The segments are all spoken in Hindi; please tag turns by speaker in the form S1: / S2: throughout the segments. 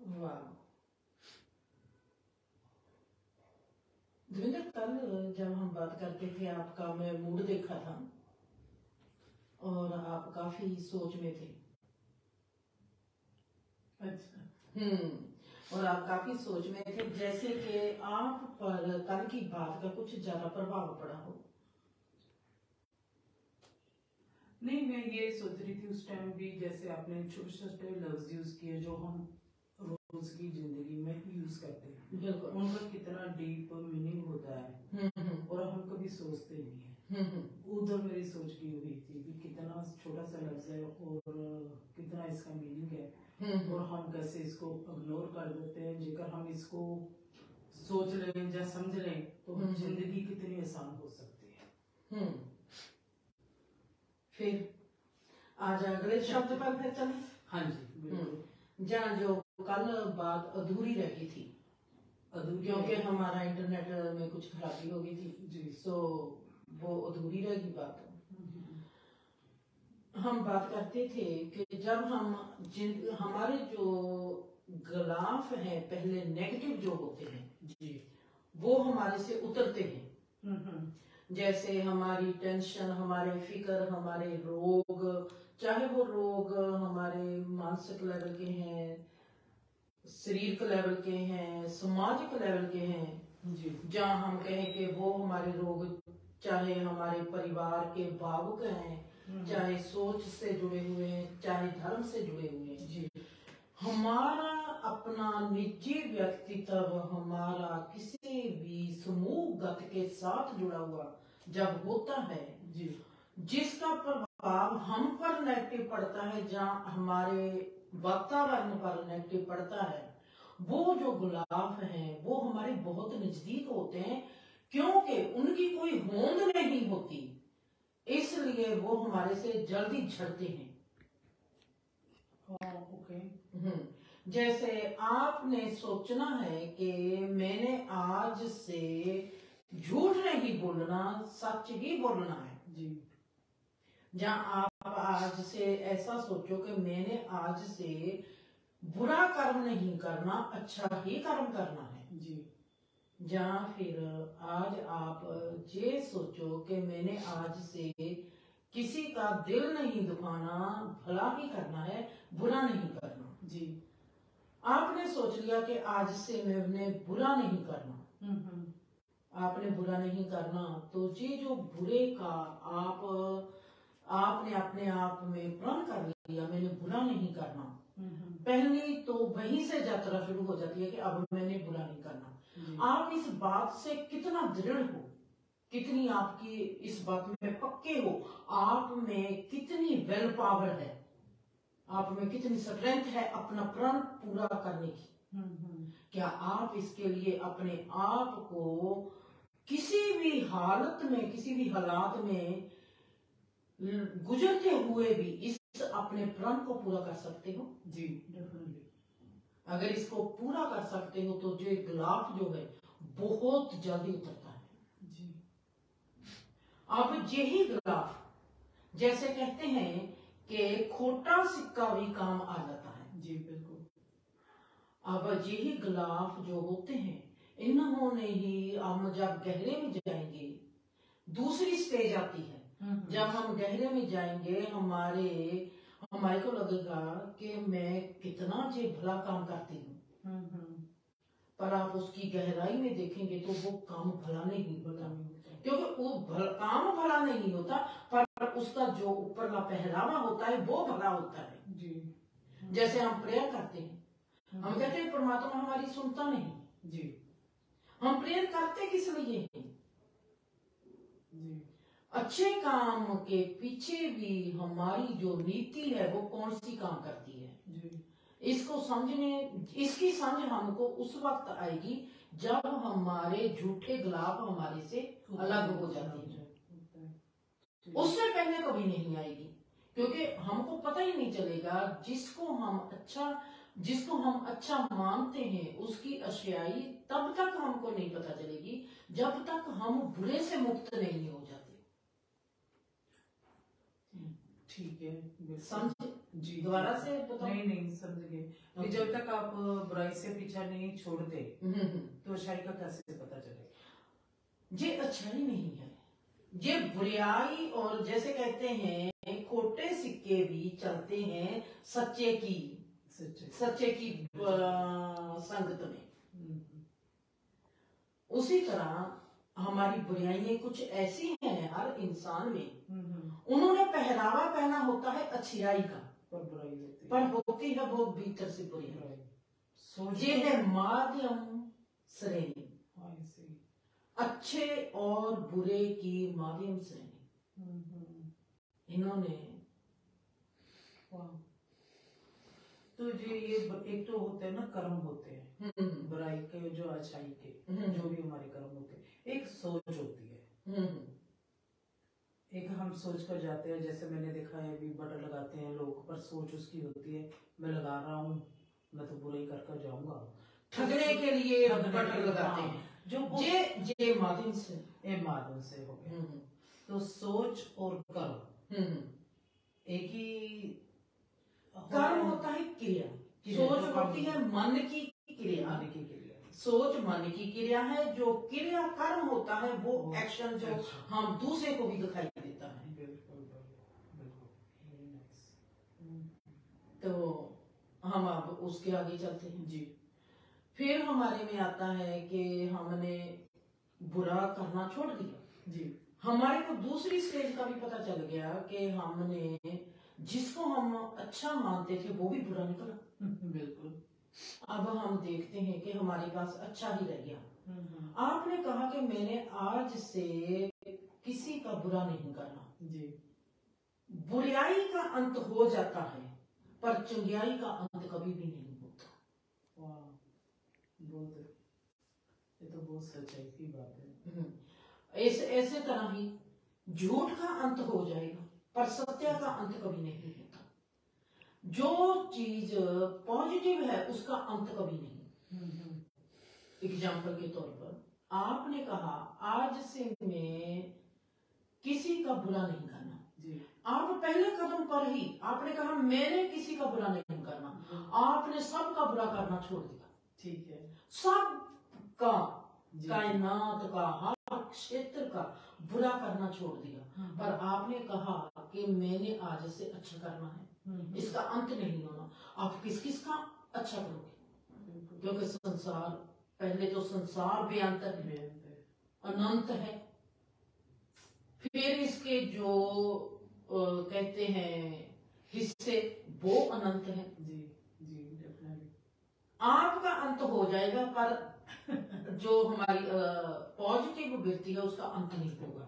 S1: वाह। देवेंद्र, कल जब हम बात करते थे आपका मैं मूड देखा था और आप काफी सोच में थे।
S2: अच्छा।
S1: और आप काफी सोच में थे, जैसे कि आप पर कल की बात का कुछ ज्यादा प्रभाव पड़ा हो।
S2: नहीं, मैं ये सोच रही थी उस टाइम भी, जैसे आपने छोटे छोटे लफ्ज यूज किए जो हम रोज की जिंदगी में यूज करते हैं,
S1: बिल्कुल,
S2: उनका कितना डीप मीनिंग होता है और हम कभी सोचते नहीं है। उधर मेरी सोच की हुई थी कि कितना छोटा सा लफ्ज है और कितना इसका मीनिंग है और हम कैसे इसको इग्नोर कर देते हैं। जेकर हम इसको सोच लें या समझ लें तो जिंदगी कितनी आसान हो सकती है।
S1: फिर आज अगले शब्द पर फिर चले।
S2: हाँ जी, बिल्कुल।
S1: जहाँ जो कल बात अधूरी रही थी, क्योंकि हमारा इंटरनेट में कुछ खराबी हो गई थी जी, सो वो अधूरी रही बात। हम बात करते थे कि जब हम हमारे जो गिलाफ हैं पहले नेगेटिव जो होते हैं जी, वो हमारे से उतरते हैं। जैसे हमारी टेंशन, हमारे फिक्र, हमारे रोग, चाहे वो रोग हमारे मानसिक लेवल के हैं, शारीरिक लेवल के हैं, सामाजिक लेवल के हैं जी, जहाँ हम कहें कि वो हमारे रोग चाहे हमारे परिवार के भावुक हैं, चाहे सोच से जुड़े हुए हैं, चाहे धर्म से जुड़े हुए हैं जी, हमारा अपना निजी व्यक्तित्व हमारा किसी भी समूहगत के साथ जुड़ा हुआ जब होता है जी, जिसका प्रभाव हम पर नेगेटिव पड़ता है, जहाँ हमारे वातावरण पर नेगेटिव पड़ता है, वो जो गुलाब हैं वो हमारे बहुत नजदीक होते हैं, क्योंकि उनकी कोई होंद नहीं होती, इसलिए वो हमारे से जल्दी झड़ते हैं। ओके। जैसे आपने सोचना है कि मैंने आज से झूठ नहीं बोलना, सच ही बोलना है जी, जहाँ आप आज से ऐसा सोचो कि मैंने आज से बुरा कर्म नहीं करना, अच्छा ही कर्म करना है जी, जहाँ फिर आज आप ये सोचो कि मैंने आज से किसी का दिल नहीं दुखाना, भला ही करना है, बुरा नहीं करना जी, आपने सोच लिया कि आज से मैंने बुरा नहीं करना, आपने बुरा नहीं करना, तो ये जो बुरे का आपने अपने आप में प्रण कर लिया, मैंने बुरा नहीं करना, पहली तो वहीं से यात्रा शुरू हो जाती है कि अब मैंने बुरा नहीं करना। आप इस बात से कितना दृढ़ हो, कितनी आपकी इस बात में पक्के हो, आप में कितनी वेल पावर है, आप में कितनी स्ट्रेंथ है अपना प्रण पूरा करने की, क्या आप इसके लिए अपने आप को किसी भी हालत में, किसी भी हालात में गुजरते हुए भी इस अपने प्रण को पूरा कर सकते हो? जी, डेफिनेटली। अगर इसको पूरा कर सकते हो तो जो गिलाफ जो है बहुत जल्दी उतरता है जी। अब यही गिलाफ, जैसे कहते हैं कि खोटा सिक्का भी काम आ जाता है जी, बिल्कुल। अब यही गिलाफ जो होते हैं, इन्होंने ही हम जब गहरे में जाएंगे, दूसरी स्टेज आती है, जब हम गहरे में जाएंगे हमारे को लगेगा कि मैं कितना जे भला काम करती हूँ, पर आप उसकी गहराई में देखेंगे तो वो काम भला नहीं होता, क्योंकि वो काम भला नहीं होता, पर उसका जो ऊपर का पहरावा होता है वो भला होता है जी। जैसे हम प्रेयर करते हैं, हम कहते हैं परमात्मा हमारी सुनता नहीं जी, हम प्रेयर करते किस लिए हैं जी? अच्छे काम के पीछे भी हमारी जो नीति है वो कौन सी काम करती है जी। इसको इसकी समझ हमको उस वक्त आएगी जब हमारे झूठे गिलाफ हमारे से अलग हो जाते हैं, उससे पहले कभी नहीं आएगी, क्योंकि हमको पता ही नहीं चलेगा जिसको हम अच्छा मानते हैं उसकी अच्छाई तब तक हमको नहीं पता चलेगी जब तक हम बुरे से मुक्त नहीं हो जाते। ठीक है, समझ जी, दोबारा से बताओ।
S2: नहीं समझ गए। क्योंकि जब तक आप बुराई से पीछा नहीं छोड़ते तो अच्छाई का कैसे पता चलेगा।
S1: ये अच्छाई नहीं है, ये बुराई। और जैसे कहते हैं खोटे सिक्के भी चलते हैं सच्चे की संगत में। उसी तरह हमारी बुराइयां कुछ ऐसी हैं हर इंसान में। उन्होंने पहनावा पहना होता है अच्छाई का, पर होती है वो भीतर से बुरी। ये है माध्यम श्रेणी, अच्छे और बुरे की माध्यम श्रेणी। इन्होंने
S2: तो ये एक तो होते हैं ना कर्म होते हैं बुराई के, जो अच्छाई के, जो भी हमारे कर्म होते हैं। एक सोच होती है, एक हम सोच कर जाते हैं। जैसे मैंने देखा है अभी बटर लगाते हैं लोग, पर सोच उसकी होती है मैं लगा रहा हूँ, मैं तो बुराई कर कर जाऊंगा,
S1: ठगने के लिए बटर लगाते हैं। जो ये माध्यम
S2: से हो गया। तो सोच और कर्म एक ही।
S1: कर्म होता है क्रिया, सोच होती है मन की क्रिया। सोच मन की क्रिया है, जो क्रिया कर्म होता है वो एक्शन जो हम दूसरे को भी दिखाई देता है। तो हम अब उसके आगे चलते हैं जी। फिर हमारे में आता है कि हमने बुरा करना छोड़ दिया जी। हमारे को दूसरी स्टेज का भी पता चल गया कि हमने जिसको हम अच्छा मानते थे वो भी बुरा निकला।
S2: बिल्कुल।
S1: अब हम देखते हैं कि हमारे पास अच्छा ही रह गया। आपने कहा कि मैंने आज से किसी का बुरा नहीं करना जी। बुराई का अंत हो जाता है, पर चंगियाई का अंत कभी भी नहीं होता।
S2: वाह, ये तो बहुत सच्चाई की बात है।
S1: ऐसे तरह ही झूठ का अंत हो जाएगा, पर सत्य का अंत कभी नहीं होता। जो चीज पॉजिटिव है उसका अंत कभी नहीं। एग्जाम्पल के तौर पर आपने कहा आज से मैं किसी का बुरा नहीं करना जी। आप पहले कदम पर ही आपने कहा मैंने किसी का बुरा नहीं करना, आपने सबका बुरा करना छोड़ दिया।
S2: ठीक है,
S1: सबका, कायनात का, हर क्षेत्र का बुरा करना छोड़ दिया। पर आपने कहा कि मैंने आज से अच्छा करना है, इसका अंत नहीं होना। आप किस किस का अच्छा करोगे? क्योंकि संसार, पहले तो संसार बेअंत है, अनंत है। फिर इसके जो कहते हैं हिस्से वो अनंत है जी। डेफिनेटली आपका अंत हो जाएगा, पर जो हमारी पॉजिटिव वृत्ति है उसका अंत नहीं होगा।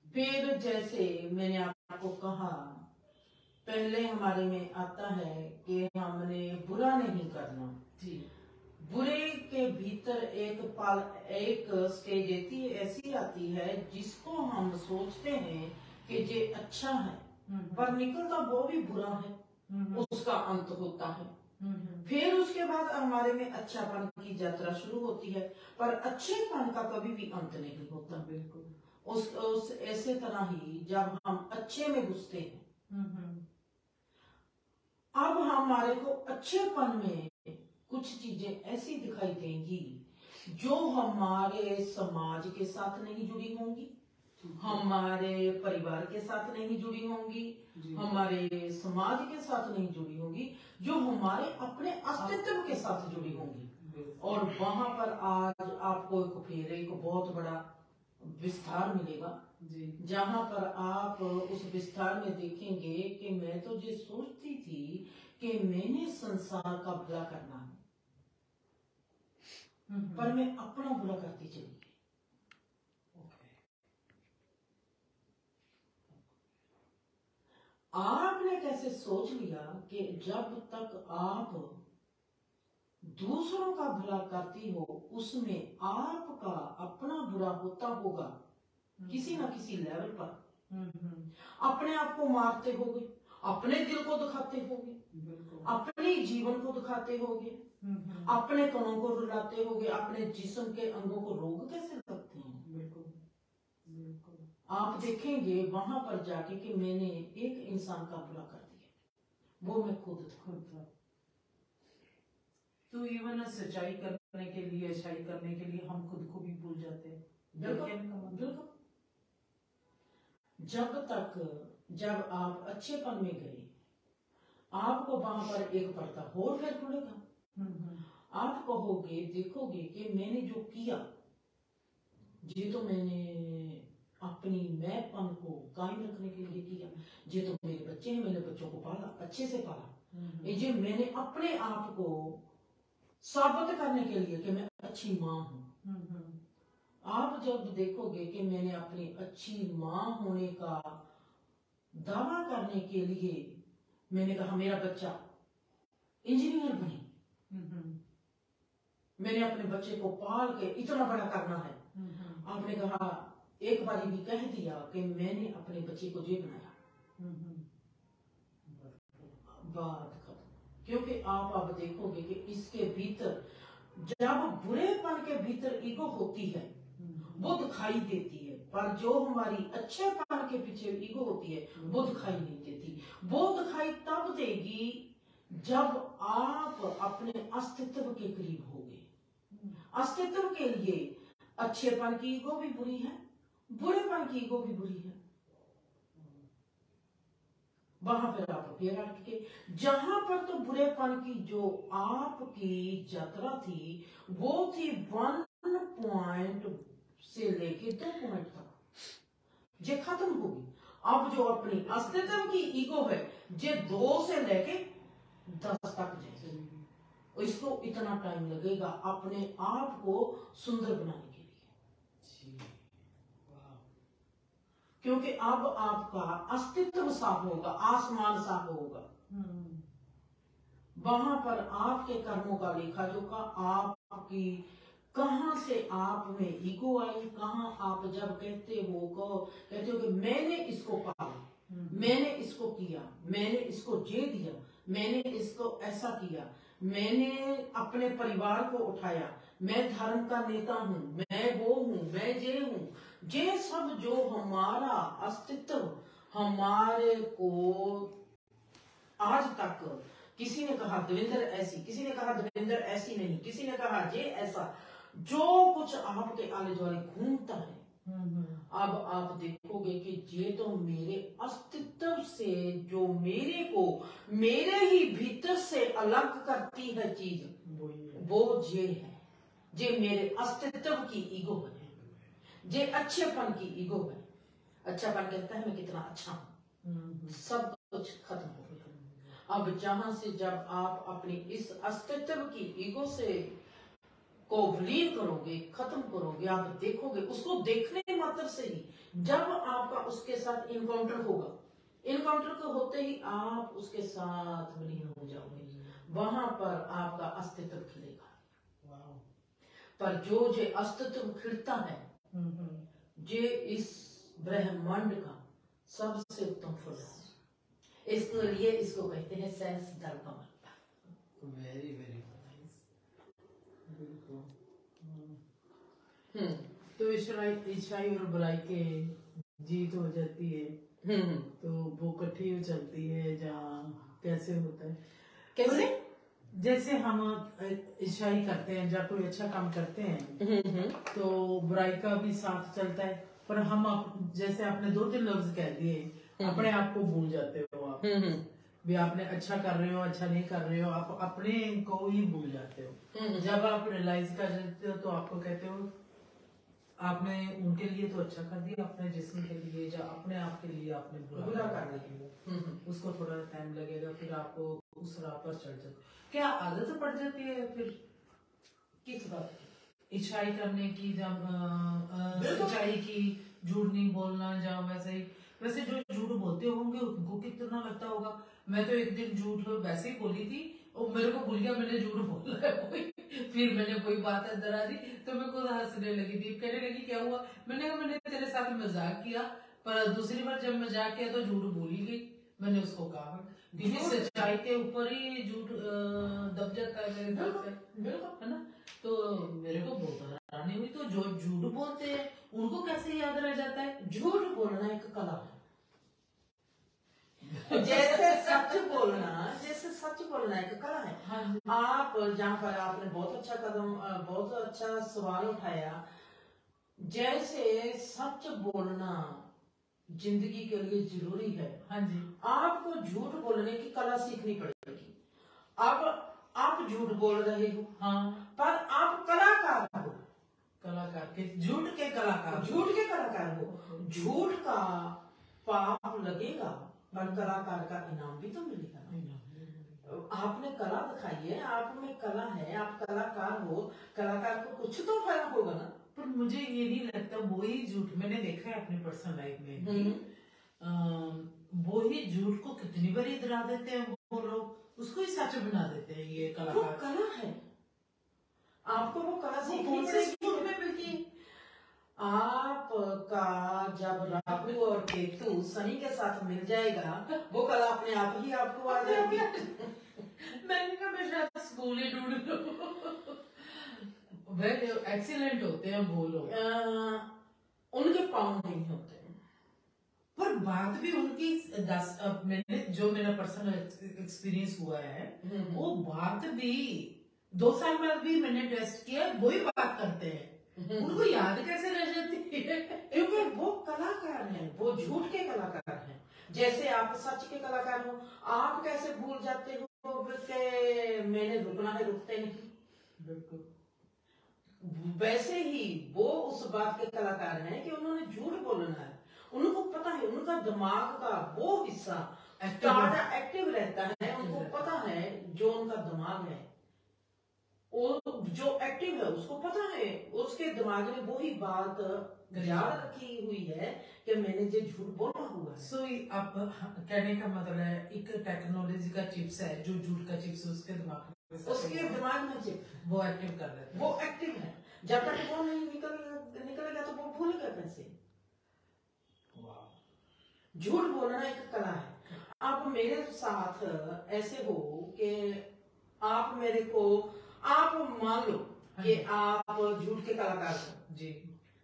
S1: फिर जैसे मैंने आपको कहा पहले हमारे में आता है कि हमने बुरा नहीं करना जी। बुरे के भीतर एक स्टेज ऐसी आती है जिसको हम सोचते हैं कि ये अच्छा है, पर निकलता वो भी बुरा है, उसका अंत होता है। फिर उसके बाद हमारे में अच्छापन की यात्रा शुरू होती है, पर अच्छेपन का कभी भी अंत नहीं होता। बिल्कुल उस ऐसे तरह ही जब हम अच्छे में घुसते हैं, अब हमारे को अच्छेपन में कुछ चीजें ऐसी दिखाई देंगी जो हमारे समाज के साथ नहीं जुड़ी होंगी, हमारे परिवार के साथ नहीं जुड़ी होंगी, हमारे समाज के साथ नहीं जुड़ी होंगी, जो हमारे अपने अस्तित्व के साथ जुड़ी होंगी। और वहां पर आज आपको फिर एक बहुत बड़ा विस्तार मिलेगा जी, जहां पर आप उस विस्तार में देखेंगे कि मैं तो ये सोचती थी कि मैंने संसार का भला करना है, पर मैं अपना बुरा करती चली गई। आपने कैसे सोच लिया कि जब तक आप दूसरों का भला करती हो उसमें आपका अपना बुरा होता होगा किसी ना किसी लेवल पर। अपने आप को मारते होगे, अपने दिल को दुखाते होगे, अपने जीवन को दुखाते होगे, अपने कणों को रुलाते होगे, अपने जिस्म के अंगों को रोग कैसे लगते हैं। बिल्कुल आप देखेंगे वहां पर जाके कि मैंने एक इंसान का बुरा कर दिया, वो मैं खुद था।
S2: तो इवन सच्चाई करने के लिए, अच्छाई करने के लिए हम खुद को भी भूल जाते हैं।
S1: बिल्कुल। जब आप अच्छेपन में गए, आपको वहां पर एक पर्दा और फिर खुलेगा। आप कहोगे, देखोगे कि मैंने जो किया, ये तो मैंने अपनी मैंपन को कायम रखने के लिए किया। ये तो मेरे बच्चे हैं, मैंने बच्चों को पाला, अच्छे से पाला। ये मैंने अपने आप को साबित करने के लिए कि मैं अच्छी माँ हूँ। आप जब देखोगे कि मैंने अपनी अच्छी माँ होने का दावा करने के लिए मैंने कहा मेरा बच्चा इंजीनियर बने, मैंने अपने बच्चे को पाल के इतना बड़ा करना है। आपने कहा, एक बार भी कह दिया कि मैंने अपने बच्चे को ये बनाया, बात खत्म। क्योंकि आप देखोगे कि इसके भीतर जब बुरेपन के भीतर ईगो होती है वो दिखाई देती है, पर जो हमारी अच्छेपन के पीछे ईगो होती है वो दिखाई नहीं देती। वो दिखाई तब देगी जब आप अपने अस्तित्व के करीब होगे। अस्तित्व के लिए अच्छेपन की ईगो भी बुरी है, बुरेपन की ईगो भी बुरी है। वहां पर आप फिर अटके। जहां पर तो बुरेपन की जो आपकी यात्रा थी वो थी 1 पॉइंट से लेके 2 पॉइंट तक, ये खत्म होगी। अब जो अपनी अस्तित्व की ईगो है ये 2 से लेके 10 तक जाएगी। इसको इतना टाइम लगेगा अपने आप को सुंदर बनाने के लिए, क्योंकि अब आपका अस्तित्व साफ होगा, आसमान साफ होगा। वहां पर आपके कर्मों का लेखा जोखा, आपकी कहां से आप में ईगो आई, कहां आप जब कहते हो कि मैंने इसको पाला, मैंने इसको किया, मैंने इसको ये दिया, मैंने इसको ऐसा किया, मैंने अपने परिवार को उठाया, मैं धर्म का नेता हूं, मैं वो हूं, मैं ये हूं। ये सब जो हमारा अस्तित्व हमारे को आज तक, किसी ने कहा देवेंद्र ऐसी, किसी ने कहा देवेंद्र ऐसी नहीं, किसी ने कहा ये ऐसा, जो कुछ आपके आले दुआले घूमता है, अब आप देखोगे कि ये तो मेरे अस्तित्व से, जो मेरे को मेरे ही भीतर से अलग करती है चीज, वो ये है, ये मेरे अस्तित्व की ईगो है, ये अच्छेपन की ईगो है। अच्छापन कहता है मैं कितना अच्छा हूं, सब कुछ खत्म हो गया। अब जहां से जब आप अपनी इस अस्तित्व की ईगो से को विलीन करोगे, खत्म करोगे, आप देखोगे, उसको देखने मात्र से ही जब आपका उसके साथ इनकाउंटर होगा, इनकाउंटर को होते ही आप उसके साथ विलीन हो जाओगे, वहां पर आपका अस्तित्व खिलेगा। पर जो अस्तित्व खिलता है, ये इस ब्रह्मांड का सबसे उत्तम फल है। इसके लिए इसको कहते हैं सेंस दल कमल।
S2: Very very nice. तो ईशाई और बुराई के जीत हो जाती है, तो वो इकट्ठी चलती है, जहाँ कैसे होता है, कैसे जैसे हम ईशाई करते हैं, जब कोई अच्छा काम करते हैं तो बुराई का भी साथ चलता है, पर हम जैसे आपने 2-3 लफ्ज कह दिए, अपने आप को भूल जाते हो आप भी, आपने अच्छा कर रहे हो, अच्छा नहीं कर रहे हो, आप अपने को ही भूल जाते हो। जब आप रियलाइज कर जाते हो तो आपको कहते हो आपने उनके लिए तो अच्छा कर दिया, अपने जिस्म के लिए या अपने आप के लिए आपने बुरा कर दिया। उसको थोड़ा टाइम लगेगा, फिर आपको उस राह पर चढ़ जाते। क्या आदत पड़ जाती है फिर
S1: किस बात
S2: की? इच्छाई करने की, जब सच्चाई की, झूठ नहीं बोलना, जब वैसे जो झूठ बोलते होंगे उनको कितना लगता होगा। मैं तो एक दिन झूठ वैसे ही बोली थी और मेरे को भूल गया मैंने झूठ बोला है, फिर मैंने कोई बात अंदर आ दी तो मैं खुद हंसने लगी थी, कहने लगी क्या हुआ, मैंने कहा मैंने तेरे साथ मजाक किया, पर दूसरी बार जब मजाक किया तो झूठ बोली गई। मैंने उसको कहा क्योंकि सच्चाई के ऊपर ही झूठ दब जाता है मेरे ख्याल से, है ना। तो मेरे को बहुत हैरानी हुई, तो जो झूठ बोलते हैं उनको कैसे याद रह जाता है?
S1: झूठ बोलना एक कला है, जैसे सच बोलना एक कला है। आप जहाँ पर आपने बहुत अच्छा सवाल उठाया, जैसे सच बोलना जिंदगी के लिए जरूरी है। हाँ जी, आपको झूठ बोलने की कला सीखनी पड़ेगी। अब आप झूठ बोल रहे हो, हाँ, पर आप कलाकार हो, झूठ के कलाकार हो। झूठ का पाप लगेगा, पर कलाकार का इनाम भी तो मिलेगा। आपने कला दिखाई है, आप में कला है, आप कलाकार हो, कलाकार को कुछ तो फायदा होगा ना।
S2: पर मुझे ये नहीं लगता, वो ही झूठ मैंने देखा है अपनी पर्सनल लाइफ में, वो ही झूठ को कितनी बार इधरा देते हैं वो लोग, उसको ही सच बना देते हैं। ये कला
S1: है, आपको वो कला सीखनी
S2: झूठ में मिलती है।
S1: आपका जब राहु और केतु शनि के साथ मिल जाएगा, वो कला अपने आप ही आपको आ जाएगी।
S2: मैंने कहा मैं शायद स्कूल ही ढूंढ लूं। वेरी एक्सीलेंट होते हैं वो लोग,
S1: उनके पाँव नहीं होते,
S2: पर बात भी उनकी मैंने जो मेरा पर्सनल एक्सपीरियंस हुआ है, वो बात भी 2 साल बाद भी मैंने टेस्ट किया, वही बात करते हैं। उनको याद कैसे रह जाती है?
S1: क्योंकि वो कलाकार हैं, वो झूठ के कलाकार हैं। जैसे आप सच के कलाकार हो, आप कैसे भूल जाते हो कि मैंने रुकना है, रुकते नहीं।
S2: बिल्कुल
S1: वैसे ही वो उस बात के कलाकार हैं कि उन्होंने झूठ बोलना है। उनको पता है, उनका दिमाग का वो हिस्सा एक्टिव रहता है। उनको पता है, जो उनका दिमाग है, वो जो एक्टिव है, उसको पता है, उसके दिमाग में वो ही बात याद रखी हुई है कि मैंने जो झूठ बोला हुआ है।
S2: सो अब कहने का मतलब है, एक टेक्नोलॉजी का चिप्स है, जो झूठ का चिप्स उसके दिमाग में
S1: चिप
S2: वो एक्टिव कर देते हैं।
S1: वो एक्टिव है, जब तक वो नहीं निकलेगा तो वो भूलेगा कैसे। झूठ बोलना एक कला है। आप मेरे साथ ऐसे हो कि आप मेरे को, आप मान लो कि आप झूठ के कलाकार हो जी,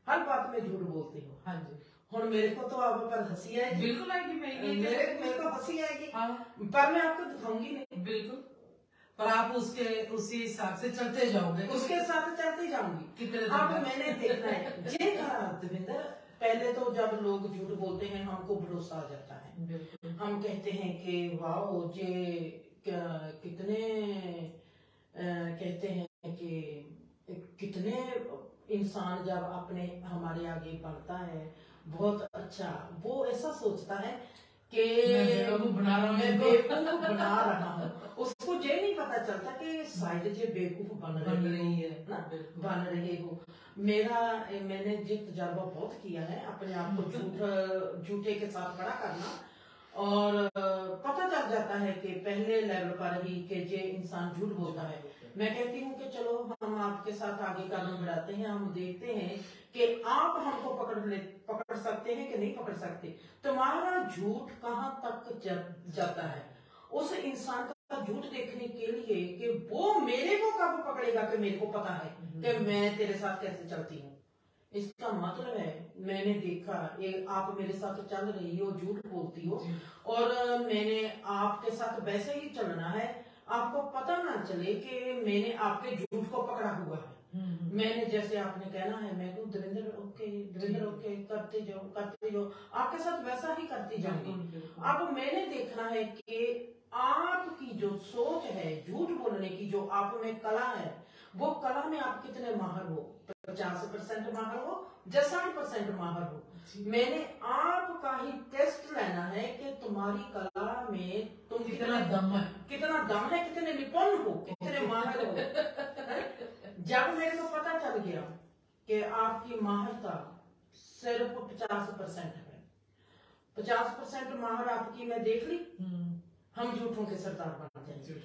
S1: हर बात में झूठ बोलते हो। हाँ जी, और मेरे को तो आप पर हंसी आएगी।
S2: बिल्कुल आएगी,
S1: मेरे को हंसी आएगी। हाँ। पर मैं आपको दिखाऊंगी नहीं।
S2: बिल्कुल, पर आप उसी हिसाब से चलते जाओगे,
S1: उसके साथ चलती जाऊंगी। अब मैंने देखना है ये देवेंद्र, पहले तो जब लोग झूठ बोलते हैं हमको भरोसा आ जाता है। हम कहते हैं कि वाह ये कितने कहते हैं कि कितने इंसान जब अपने हमारे आगे बढ़ता है, बहुत अच्छा, वो ऐसा सोचता है कि मैं बेवकूफ बना रहा हूँ। उसको ये नहीं पता चलता कि शायद ये बेवकूफ बन रही है ना, बन रहे हो। मैंने ये तजर्बा बहुत किया है, अपने आप को झूठे के साथ खड़ा करना, और पता चल जाता है कि पहले लेवल पर ही कि ये इंसान झूठ बोलता है। मैं कहती हूँ कि चलो हम आपके साथ आगे कदम बढ़ाते हैं, हम देखते हैं कि आप हमको पकड़ सकते हैं कि नहीं पकड़ सकते। तुम्हारा झूठ कहाँ तक जाता है, उस इंसान का झूठ देखने के लिए कि वो मेरे को कब पकड़ेगा कि मेरे को पता है कि मैं तेरे साथ कैसे चलती हूँ। इसका मतलब है, मैंने देखा आप मेरे साथ चल रही हो, झूठ बोलती हो, और मैंने आपके साथ वैसे ही चलना है। आपको पता ना चले कि मैंने आपके झूठ को पकड़ा हुआ है। मैंने जैसे आपने कहना है, मैं कहूँ देवेंद्र ओके करते जाओ, आपके साथ वैसा ही करती जाऊंगी। अब मैंने देखना है कि आपकी जो सोच है झूठ बोलने की, जो आप में कला है, वो कला में आप कितने माहिर हो। 50% माहिर हो या 60% माहिर हो। मैंने आपका ही टेस्ट लेना है कि तुम्हारी कला में तुम कितना दम है, कितने निपुण हो, कितने माहिर हो। जब मेरे को पता चल गया कि आपकी माहिरता सिर्फ 50% है, 50% माहिर आपकी मैं देख ली, हम झूठों के सरदार बन जाएंगे।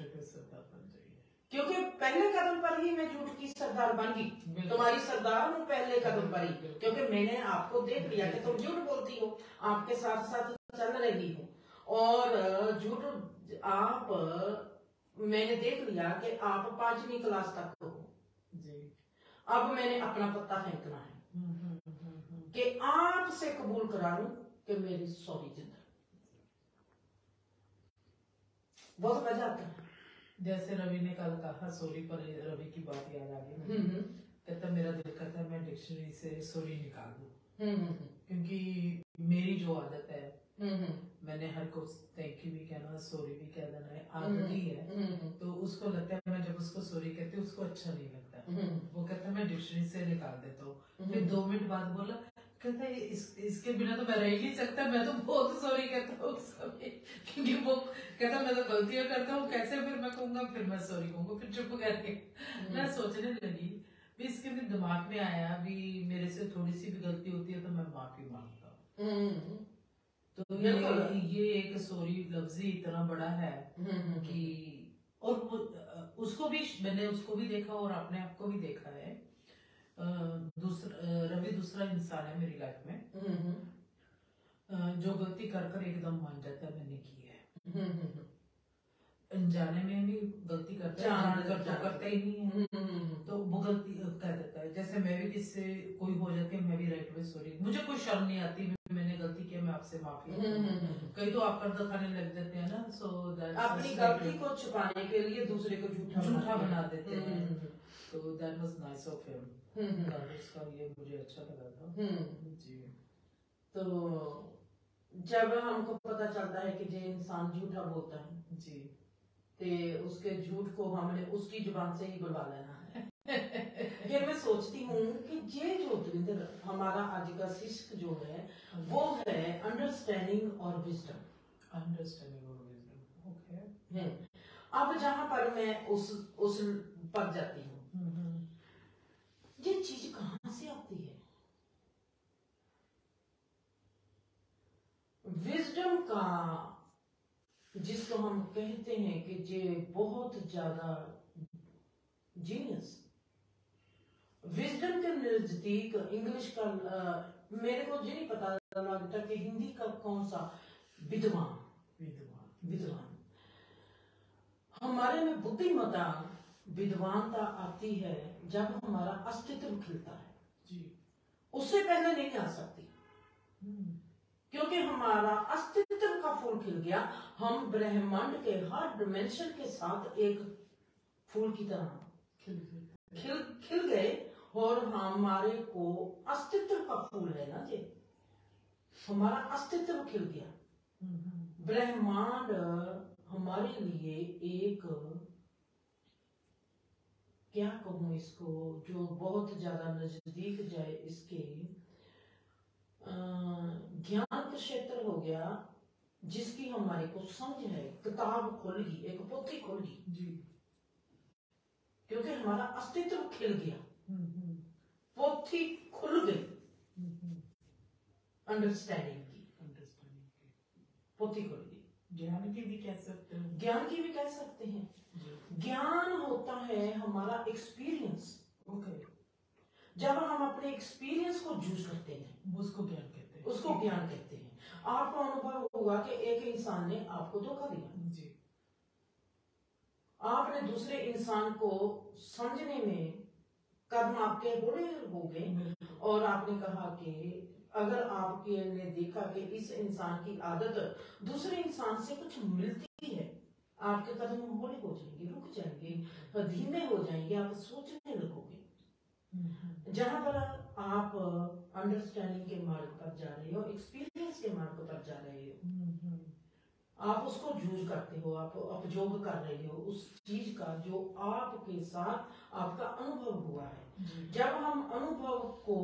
S1: क्योंकि पहले कदम पर ही मैं झूठ की सरदार बन गई, तुम्हारी सरदार हूँ पहले कदम पर ही, क्योंकि मैंने आपको देख लिया कि तुम झूठ बोलती हो, आपके साथ साथ चल रही हो, और झूठ आप, मैंने देख लिया कि आप 5वीं क्लास तक हो। अब मैंने अपना पत्ता फेंकना है कि आपसे कबूल करा लूं कि मेरी सॉरी जिंदगी। बहुत मजा आता है।
S2: जैसे रवि ने कल कहा सॉरी पर, रवि की बात याद आ गई। कहता मेरा दिल करता है मैं डिक्शनरी से सॉरी निकाल दूं, क्योंकि मेरी जो आदत है, मैंने हर को थैंक यू भी कहना, सॉरी भी कह देना आदत ही है। तो उसको लगता है मैं जब उसको सॉरी कहती हूँ उसको अच्छा नहीं लगता। वो कहता है मैं डिक्शनरी से निकाल देता हूँ। फिर 2 मिनट बाद बोला, कहता है इसके बिना तो मैं रह ही नहीं सकता, मैं तो बहुत सॉरी कहता हूँ समय, क्योंकि वो कहता मैं तो गलतियां करता हूँ, कैसे फिर मैं कहूंगा, फिर मैं सॉरी कहूंगा, फिर चुप करके। मैं सोचने लगी भी इसके भी दिमाग में आया भी मेरे से थोड़ी सी भी गलती होती है तो मैं माफी मांगता हूँ। तो ये एक सॉरी लफ्ज ही इतना बड़ा है कि, और उसको भी मैंने उसको भी देखा और अपने आप को भी देखा है। रवि दूसरा इंसान है मेरी लाइफ में जो गलती कर कर एकदम मान जाता है मैंने की है। अनजाने में भी गलती करता है, जानकर तो करता ही नहीं है। तो वो गलती कह देता है, जैसे मैं भी किससे कोई हो जाती है मैं भी राइट वे सॉरी, मुझे कोई शर्म नहीं आती, मैंने गलती की मैं आपसे माफी। कई तो आप पर्दा खाने लग जाते हैं ना, सो
S1: अपनी गलती को छुपाने के लिए दूसरे को झूठा
S2: बना देते हैं। तो that was nice of him, उसका ये मुझे अच्छा लगा था। जी।
S1: तो जब हमको पता चलता है कि जो इंसान झूठा बोलता है
S2: जी,
S1: ते उसके झूठ को हमने उसकी जुबान से ही बुलवा लेना है। फिर मैं सोचती हूँ कि ये जो दविंदर हमारा आज का शिष्ट जो है वो है अंडरस्टैंडिंग और विजडम।
S2: अंडरस्टैंडिंग और विजडम, ओके।
S1: अब जहां पर मैं उस पर जाती हूँ, ये चीज कहां से आती है? विजडम का, जिसको हम कहते हैं कि ये बहुत ज्यादा जीनियस, विजडम के नजदीक इंग्लिश का मेरे को ये नहीं पता लगता कि हिंदी का कौन सा विद्वान हमारे में बुद्धिमत्ता विद्वानता आती है जब हमारा अस्तित्व खिलता है
S2: जी।
S1: उससे पहले नहीं आ सकती, क्योंकि हमारा अस्तित्व का फूल खिल गया, हम ब्रह्मांड के हर डिमेंशन के साथ एक फूल की तरह खिल गए, और हमारे को अस्तित्व का फूल है ना जी, हमारा अस्तित्व खिल गया। ब्रह्मांड हमारे लिए एक, क्या कहूं इसको, जो बहुत ज्यादा नजदीक जाए इसके, ज्ञान का क्षेत्र हो गया, जिसकी हमारे को समझ है, किताब खोल गई, एक पोथी खोल गई जी, क्योंकि हमारा अस्तित्व खिल गया, पोथी खुल गई, अंडरस्टैंडिंग की पोथी खुल गई।
S2: ज्ञान की भी कह सकते हैं,
S1: ज्ञान की भी कह सकते हैं। ज्ञान होता है हमारा एक्सपीरियंस।
S2: ओके।
S1: जब हम अपने एक्सपीरियंस को जूझ करते हैं
S2: उसको ज्ञान कहते हैं,
S1: उसको ज्ञान कहते हैं। आपको अनुभव होगा कि एक इंसान ने आपको धोखा दिया
S2: जी,
S1: आपने दूसरे इंसान को समझने में कदम आपके बड़े हो गए, और आपने कहा कि अगर आपके ने देखा कि इस इंसान की आदत दूसरे इंसान से कुछ मिलती है, आपके कदम बड़े हो जाएंगे, रुक जाएंगे, धीमे हो जाएंगे, आप सोचने लगोगे। जहां पर आप अंडरस्टैंडिंग के मार्ग पर जा रहे हो, एक्सपीरियंस के मार्ग पर जा रहे हो, आप उसको जूझ करते हो, आप उपयोग कर रहे हो उस चीज का जो आपके साथ आपका अनुभव हुआ है। जब हम अनुभव को,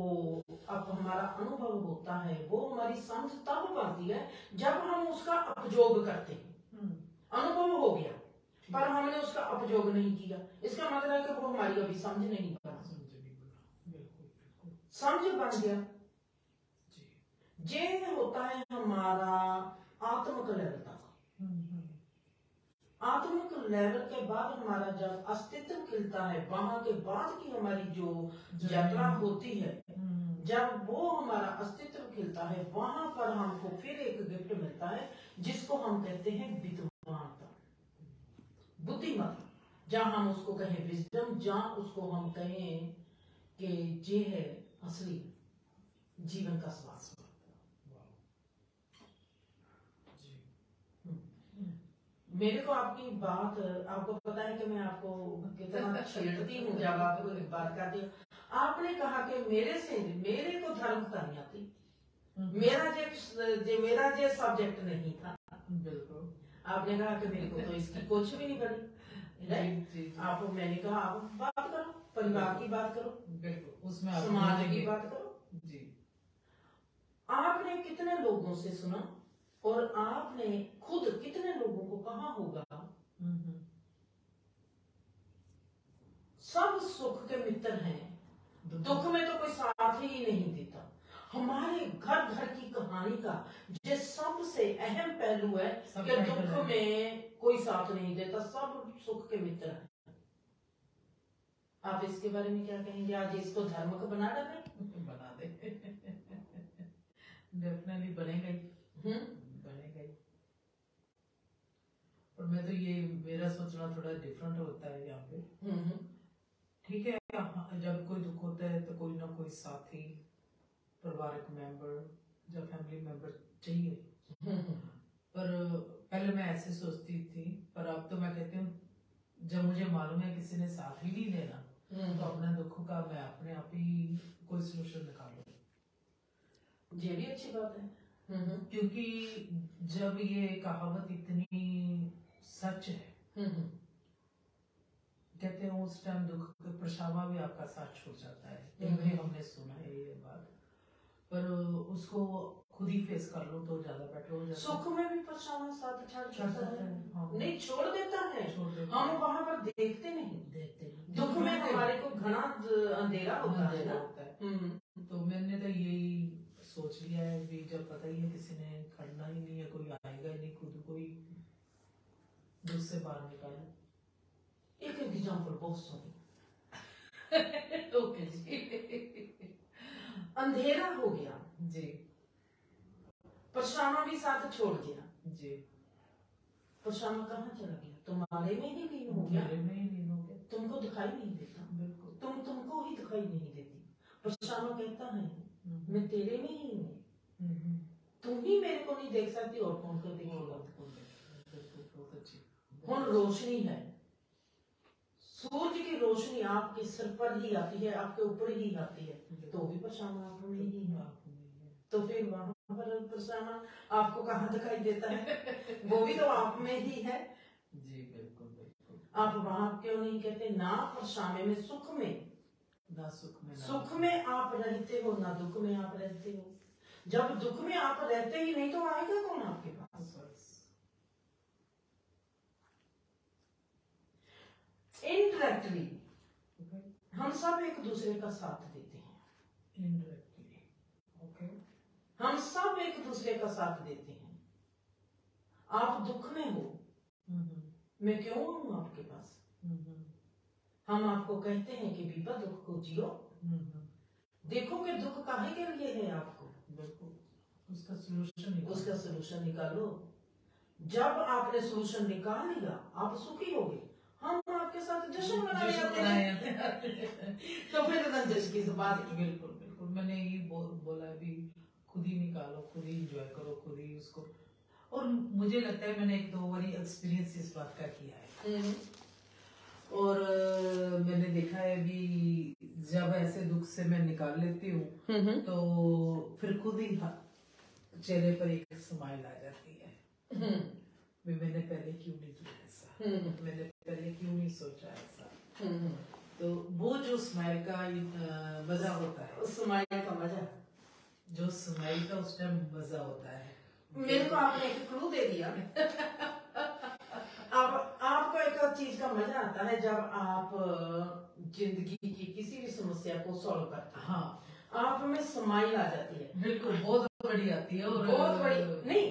S1: अब हमारा अनुभव होता है वो हमारी समझ तब बनती है जब हम उसका उपयोग करते हैं। अनुभव हो गया पर हमने उसका उपयोग नहीं किया, इसका मतलब है कि वो हमारी अभी समझ नहीं बना। समझ बन गया, ये होता है हमारा आत्मिक लेवल तक। आत्मिक लेवल के बाद हमारा जब अस्तित्व खिलता है, वहां के बाद की हमारी जो यात्रा होती है, जब वो हमारा अस्तित्व खिलता है, वहां पर हमको फिर एक गिफ्ट मिलता है जिसको हम कहते हैं विद्वानता, बुद्धिमत्ता। जहां हम उसको कहें विजडम, जहां उसको हम कहें कि ये है असली जीवन का स्वास्थ्य। मेरे को आपकी बात, आपको पता है कि मैं आपको कितना छेड़ती हूँ जब आप बात करती हो। आपने कहा कि मेरे को धर्मता नहीं आती, मेरा जो सब्जेक्ट नहीं था।
S2: बिल्कुल।
S1: आपने कहा कि मेरे को तो इसकी कुछ भी नहीं बनी, राइट। आप, मैंने कहा आप बात करो, परिवार की बात करो,
S2: बिल्कुल, उसमें
S1: समाज की बात करो
S2: जी। आपने
S1: कितने लोगों से सुना और आपने खुद कितने लोगों को कहा होगा सब सुख के मित्र हैं, दुख में तो कोई साथ ही नहीं देता। हमारे घर घर की कहानी का जो सबसे अहम पहलू है कि दुख में कोई साथ नहीं देता, सब सुख के मित्र हैं। आप इसके बारे में क्या कहेंगे? आज इसको धर्म का बना डालें?
S2: बना दे डेफिनेटली बनेगा ही, बनेगा ही। और मैं तो ये, मेरा सोचना थोड़ा डिफरेंट होता है यहाँ पे। ठीक है, जब कोई दुख होता है तो कोई ना कोई साथी, पारिवारिक मेंबर या फैमिली मेंबर चाहिए। पर पहले मैं ऐसे सोचती थी, पर अब तो मैं कहती हूँ जब मुझे मालूम है किसी ने साथ ही नहीं देना तो अपने दुख का मैं अपने आप ही कोई सोल्यूशन निकालूं।
S1: ये भी अच्छी बात है,
S2: क्योंकि जब ये कहावत इतनी सच है, कहते हैं उस टाइम दुख परछावा भी आपका साथ छोड़ जाता है। भी हमने सुना है ये बात, पर उसको खुद ही फेस कर लो तो ज्यादा बेटर हो जाता है।
S1: सुख में भी परछावा साथ छोड़ जाता है,
S2: हाँ।
S1: नहीं छोड़ देता है, हम वहाँ पर देखते नहीं। दुख में हमारे को घना अंधेरा होता है।
S2: तो मैंने तो यही सोच लिया है भी जब पता ही है किसी ने खड़ना ही नहीं है, कोई आएगा ही नहीं, खुद को ही दुख से बाहर निकालना।
S1: एक एग्जाम्पल बहुत सुनी।
S2: ओके जी।
S1: अंधेरा हो गया
S2: जी,
S1: परछावा भी साथ छोड़ दिया
S2: जी।
S1: परछावा कहाँ चला गया? तुम्हारे में ही लीन हो गया, तुमको दिखाई नहीं देता, बिल्कुल तुमको ही दिखाई नहीं देती। परछावा कहता है मैं तेरे में ही हूँ, तुम ही मेरे को नहीं देख सकती और कौन को देखेगा? कौन रोशनी है, सूर्य की रोशनी आपके सिर पर ही आती है, आपके ऊपर ही आती है, तो भी परछावा आप में ही है। तो फिर वहां पर परछावा आपको कहाँ दिखाई देता है? वो भी तो आप में ही है।
S2: जी बिल्कुल बिल्कुल।
S1: आप वहां क्यों नहीं कहते ना परछावे में, सुख में,
S2: ना सुख में,
S1: सुख में आप रहते हो ना दुख में आप रहते हो। जब दुख में आप रहते ही नहीं तो आएगा कौन आपके पास? इनडायरेक्टली हम सब एक दूसरे का साथ देते हैं।
S2: इनडायरेक्टली ओके,
S1: हम सब एक दूसरे का साथ देते हैं। आप दुख में हो, मैं क्यों हूं आपके पास? हम आपको कहते हैं कि बीबा दुख को जियो, देखो कि दुख काहे के लिए है आपको,
S2: उसका सलूशन
S1: निकालो। जब आपने सलूशन निकाल लिया आप सुखी हो गए, हम आपके साथ जश्न मनाते हैं। तो फिर रंजिश की बात की।
S2: बिल्कुल बिल्कुल, मैंने ये बोला भी खुद ही निकालो, खुद ही एंजॉय करो, खुद ही उसको। और मुझे लगता है मैंने 1-2 बार एक्सपीरियंस इस बात का किया है। और मैंने देखा है भी जब ऐसे दुख से मैं निकाल लेती हूँ तो फिर खुद ही चेहरे पर एक स्माइल आ जाती है। मैंने पहले क्यों नहीं किया ऐसा, मैंने पहले क्यों नहीं सोचा ऐसा। तो वो जो स्माइल का मजा होता है,
S1: उस स्माइल का मजा,
S2: जो स्माइल का उस टाइम मजा होता है।
S1: मेरे को आपने एक क्लू दे दिया। अब आपको एक चीज का मजा आता है जब आप जिंदगी की किसी भी समस्या को सॉल्व करते हैं।
S2: हाँ,
S1: आप में स्माइल आ जाती है।
S2: बिल्कुल, बहुत बड़ी आती है। और
S1: बहुत बड़ी नहीं,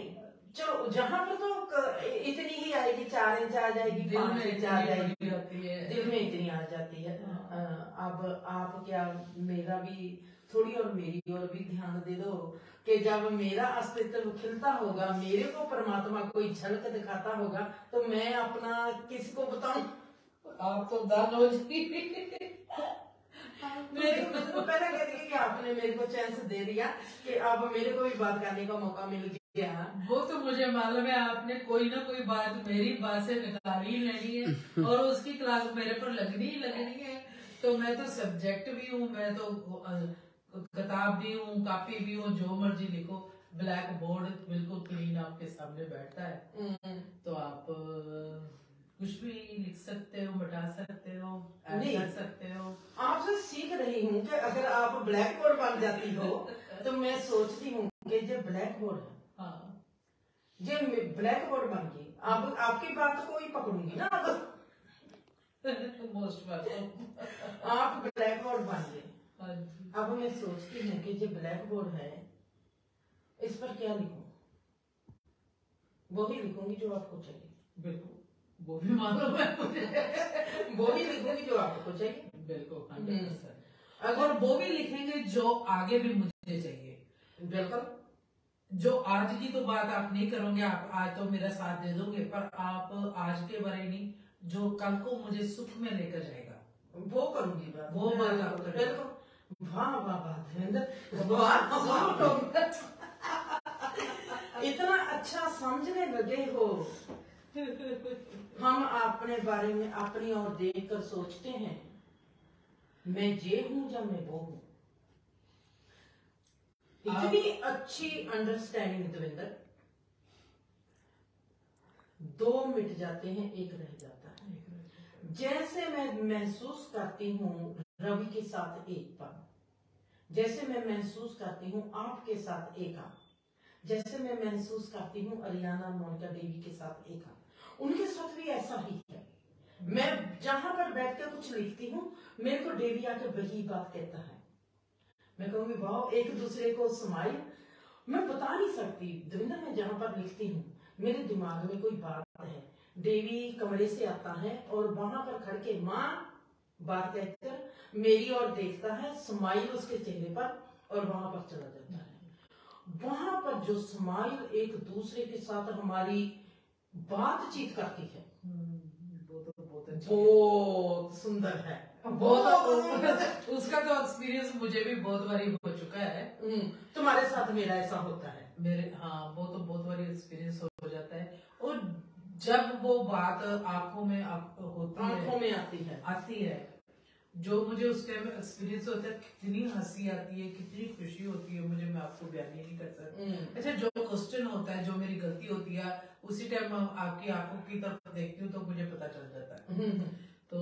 S1: चलो जहाँ पर तो इतनी ही आएगी, 4 इंच आ जाएगी, 5 इंच आ जाएगी, दिल में इतनी आ जाती है। अब आप क्या, मेरा भी थोड़ी और मेरी ओर भी ध्यान दे दो कि जब मेरा अस्तित्व खिलता होगा, मेरे को परमात्मा कोई झलक दिखाता होगा, तो मैं अपना किसी को बताऊं?
S2: आप तो दान हो जाएगी।
S1: मेरे को पहले कह दिया कि आपने मेरे को चांस दे दिया कि अब मेरे को भी बात करने का मौका मिल
S2: गया। वो तो मुझे मालूम है, आपने कोई ना कोई बात मेरी बात से निकाल ही लेनी है और उसकी क्लास मेरे पर लगनी ही लगनी है। तो मैं तो सब्जेक्ट भी हूँ, मैं तो किताब भी हूँ, कॉपी भी हूँ, जो मर्जी लिखो। ब्लैक बोर्ड बिल्कुल क्लीन आपके सामने बैठता है, तो आप कुछ भी लिख सकते हो, मिटा सकते हो, ऐड कर सकते हो।
S1: आपसे सीख रही हूँ कि अगर आप ब्लैक बोर्ड बन जाती हो तो मैं सोचती हूँ कि जो ब्लैक बोर्ड है,
S2: हाँ,
S1: जो ब्लैक बोर्ड बन गई, अब आपकी बात को ही पकड़ूंगी ना।
S2: Most welcome.
S1: आप ब्लैक बोर्ड बन गए। अब मैं सोचती हूँ कि जो ब्लैक बोर्ड है इस पर क्या लिखूं? वो ही लिखूंगी जो आपको चाहिए।
S2: बिल्कुल, वो भी मालूम है मुझे।
S1: वो ही लिखूंगी जो आपको चाहिए।
S2: बिल्कुल 100%। अगर वो भी लिखेंगे जो आगे भी मुझे चाहिए।
S1: बिल्कुल।
S2: जो आज की तो बात आप नहीं करोगे, आप आज तो मेरा साथ दे दोगे, पर आप आज के बारे नहीं, जो कल को मुझे सुख में लेकर जाएगा
S1: वो करूंगी बात।
S2: वो बात आप करेंगे।
S1: बिल्कुल। वाह वाह वाह, इतना अच्छा समझने लगे हो। हम अपने बारे में अपनी ओर देखकर सोचते हैं मैं ये हूं या मैं वो हूं। इतनी अच्छी अंडरस्टैंडिंग दविंदर, 2 मिट जाते हैं, 1 रह जाता है। जैसे मैं महसूस करती हूँ रवि के साथ एक पल, जैसे मैं महसूस करती हूँ आपके साथ एक आप, जैसे मैं महसूस करती हूँ अरियाना मोनिका देवी के साथ एक आप, उनके साथ भी ऐसा ही है। मैं जहां पर बैठकर कुछ लिखती हूँ, मेरे को डेवी आके वही बात कहता है। मैं कहूंगी वाह, एक दूसरे को स्माइल। मैं बता नहीं सकती दविंदर, मैं जहां पर लिखती हूँ मेरे दिमाग में कोई बात है, देवी कमरे से आता है और वहां पर खड़ के माँ बात कहकर मेरी ओर देखता है, स्माइल उसके चेहरे पर, और वहां पर चला जाता है। वहां पर जो स्माइल एक दूसरे के साथ हमारी बातचीत करती है, बहुत सुंदर है।
S2: बहुत उसका तो एक्सपीरियंस मुझे भी बहुत बारी हो चुका है।
S1: तुम्हारे साथ मेरा ऐसा होता है।
S2: मेरे हाँ, वो तो बहुत बारी एक्सपीरियंस हो जाता है। और जब वो बात आंखों में होती है,
S1: आंखों में आती है,
S2: जो मुझे उस टाइम एक्सपीरियंस होता है, कितनी हंसी आती है, कितनी खुशी होती है, मुझे मैं आपको बयान नहीं कर सकती। अच्छा, जो क्वेश्चन होता है, जो मेरी गलती होती है, उसी टाइम आपकी आंखों की तरफ देखती हूँ तो मुझे पता चल जाता है। तो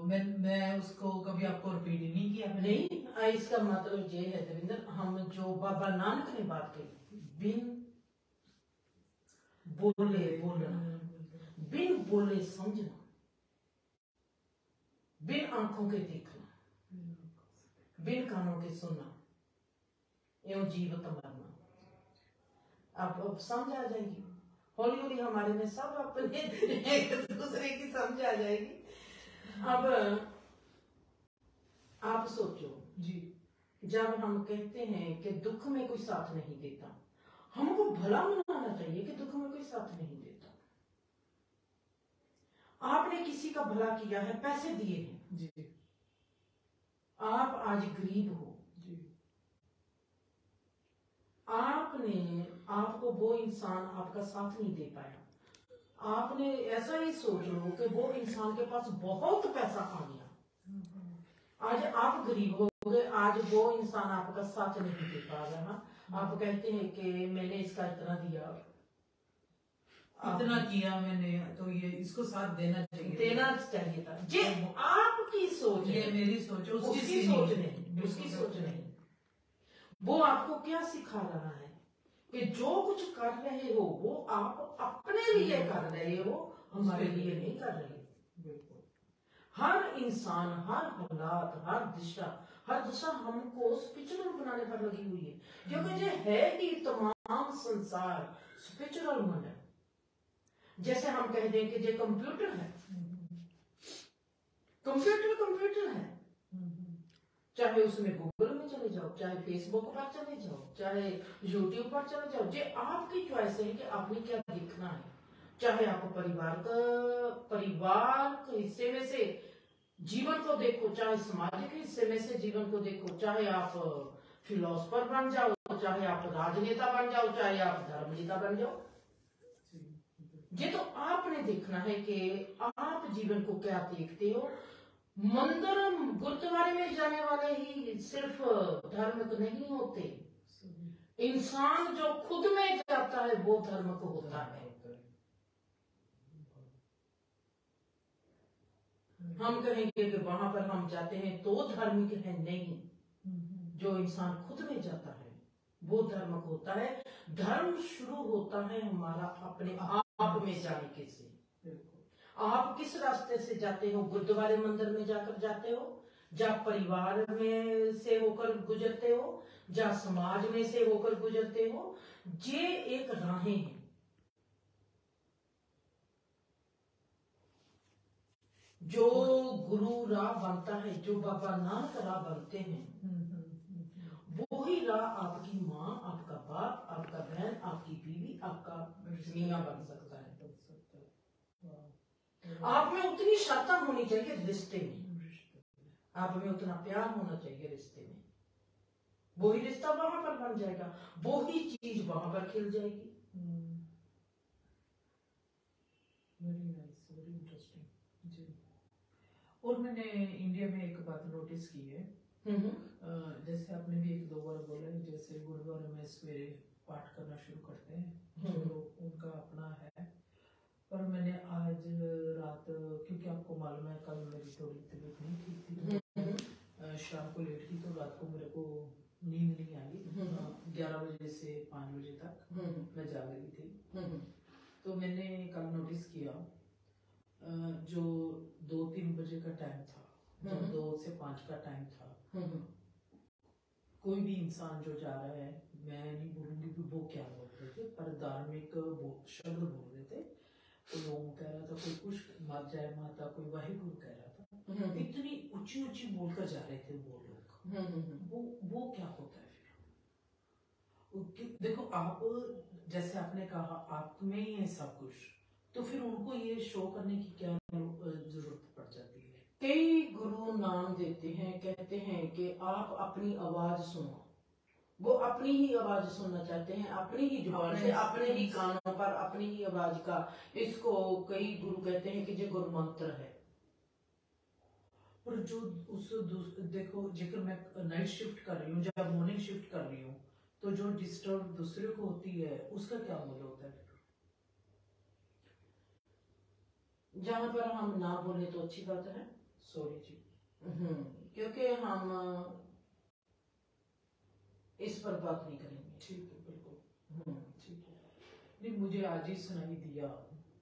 S2: मैं उसको कभी आपको रिपीट ही नहीं किया।
S1: नहीं, इसका मतलब ये है दविंदर, हम जो बाबा नानक ने बात कही, बिन बोले बोलना, बिन बोले समझना, बिन आंखों के देखना, बिन कानों के सुनना, एवं जीवित मरना। अब समझ आ जाएगी, हौली हौली हमारे में सब अपने एक दूसरे की समझ आ जाएगी। अब आप सोचो
S2: जी,
S1: जब हम कहते हैं कि दुख में कोई साथ नहीं देता, हमको भला मनाना चाहिए कि दुख में कोई साथ नहीं देता। आपने किसी का भला किया है, पैसे दिए हैं
S2: जी,
S1: आप आज गरीब हो
S2: जी,
S1: आपको वो इंसान आपका साथ नहीं दे पाया, आपने ऐसा ही सोच लो कि वो इंसान के पास बहुत पैसा आ गया, आज आप गरीब हो गए, आज वो इंसान आपका साथ नहीं दे पा रहा। आप कहते हैं कि मैंने इसका इतना दिया,
S2: इतना किया मैंने, तो ये इसको साथ देना
S1: चाहिए था। ये आपकी सोच,
S2: ये मेरी सोच,
S1: उसकी सोच नहीं, उसकी सोच नहीं। वो आपको क्या सिखा रहा है कि जो कुछ कर रहे हो वो आप अपने लिए कर रहे हो, हमारे लिए नहीं कर रहे।
S2: बिल्कुल।
S1: हर इंसान, हर हालात, हर दिशा हमको स्पिरिचुअल बनाने पर लगी हुई है, क्योंकि ये है कि तमाम संसार स्पिरिचुअल मन है। जैसे हम कह दें कि ये कंप्यूटर है, कंप्यूटर है, चाहे उसमें गूगल में चले जाओ, चाहे फेसबुक पर चले जाओ, चाहे यूट्यूब पर चले जाओ, ये आपकी चॉइस है कि आपने क्या देखना है। चाहे आप परिवार के हिस्से में से जीवन को देखो, चाहे सामाजिक हिस्से में से जीवन को देखो, चाहे आप फिलोसफर बन जाओ, चाहे आप राजनेता बन जाओ, चाहे आप धर्म नेता बन जाओ। ये तो आपने देखना है कि आप जीवन को क्या देखते हो। मंदिर गुरुद्वारे में जाने वाले ही सिर्फ धार्मिक नहीं होते, इंसान जो खुद में जाता है वो धार्मिक होता है। हम कहेंगे कि वहां पर हम जाते हैं तो धार्मिक है, नहीं, जो इंसान खुद में जाता है वो धार्मिक होता है। धर्म शुरू होता है हमारा अपने आप में जाने के से। आप किस रास्ते से जाते हो? गुरुद्वारे मंदिर में जाकर जाते हो, या परिवार में से होकर गुजरते हो, या समाज में से होकर गुजरते हो। ये एक राहें हैं। जो गुरु राह बनता है, जो बाबा नानक राह बनते हैं, वो ही राह आपकी माँ, आपका बाप, आपका बहन, आपकी बीवी, आपका मियाँ बन सकता है। आप में उतनी श्रद्धा होनी चाहिए रिश्ते में, आप में उतना प्यार होना चाहिए रिश्ते में, वो ही रिश्ता वहां पर बन जाएगा, वो ही चीज वहां पर खिल जाएगी।
S2: वेरी नाइस, वेरी इंटरेस्टिंग जी। और मैंने इंडिया में एक बात नोटिस की है, जैसे आपने भी एक दो बार बोला है, जैसे गुरुद्वारे में सवेरे पाठ करना शुरू करते हैं, जो उनका अपना है। पर मैंने आज रात, क्योंकि आपको मालूम है कल मेरी थोड़ी तबीयत नहीं ठीक थी, शाम को लेट की, तो रात को मेरे को नींद नहीं आई। 11 बजे से 5 बजे तक मैं जाग रही थी। तो मैंने कल नोटिस किया, जो 2-3 बजे का टाइम था, जो 2 से 5 का टाइम था, कोई भी इंसान जो जा रहा है, मैं नहीं बोलूंगी कि वो क्या बोल रहे थे, पर धार्मिक शब्द बोल रहे थे। कोई ओम कह रहा था, कोई कुछ मत जय माता, कोई वाहिगुरु कह रहा था। इतनी ऊंची ऊंची बोलकर जा रहे थे वो लोग। वो क्या होता है फिर? देखो, आप जैसे आपने कहा आप में ही है सब कुछ, तो फिर उनको ये शो करने की क्या जरूरत पड़ जाती है?
S1: कई गुरु नाम देते हैं, कहते हैं कि आप अपनी आवाज सुनो। वो अपनी ही आवाज सुनना चाहते हैं, अपनी ही जुबान से, अपने ही कानों पर, अपनी ही आवाज का। इसको कई गुरु कहते हैं कि ये गुरु मंत्र है।
S2: पर जो देखो, जेकर मैं नाइट शिफ्ट कर रही हूँ या मॉर्निंग शिफ्ट कर रही हूँ, तो जो डिस्टर्ब दूसरे को होती है उसका क्या मूल्य होता है?
S1: जहां पर हम ना बोले तो अच्छी बात है।
S2: सॉरी जी।
S1: क्योंकि हम इस पर बात नहीं करेंगे।
S2: ठीक है, बिल्कुल ठीक है। नहीं, मुझे आज ही सुनाई दिया,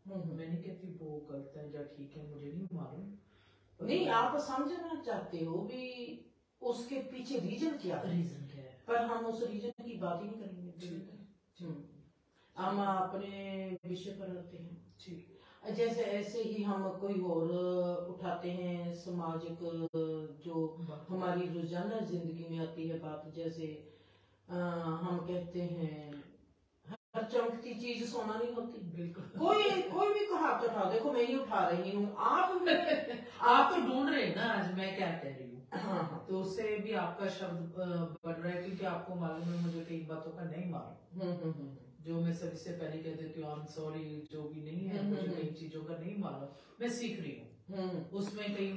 S2: मैं नहीं कहती वो गलत है या ठीक है, मुझे नहीं मालूम।
S1: नहीं, आप समझना चाहते हो भी उसके पीछे रीजन क्या है, पर हम उस रीजन की बात ही नहीं करेंगे। हम अपने विषय पर रहते हैं।
S2: ठीक।
S1: जैसे ऐसे ही हम कोई और उठाते हैं सामाजिक, जो हमारी रोजाना जिंदगी में आती है बात। जैसे हम कहते हैं हर चमकती चीज सोना नहीं होती।
S2: बिल्कुल।
S1: कोई भी कहावत उठा, देखो मैं ही उठा रही हूँ,
S2: आप तो ढूंढ रहे हैं ना आज मैं क्या कह रही हूँ।
S1: हाँ,
S2: तो उससे भी आपका शब्द बढ़ रहा है, क्योंकि आपको मालूम है मुझे कई बातों का नहीं मालूम, जो मैं सभी से पहले कह देती हूँ, आई एम सॉरी, जो भी नहीं है, मुझे कई चीजों का नहीं मालूम, मैं सीख रही हूँ। उसमें कई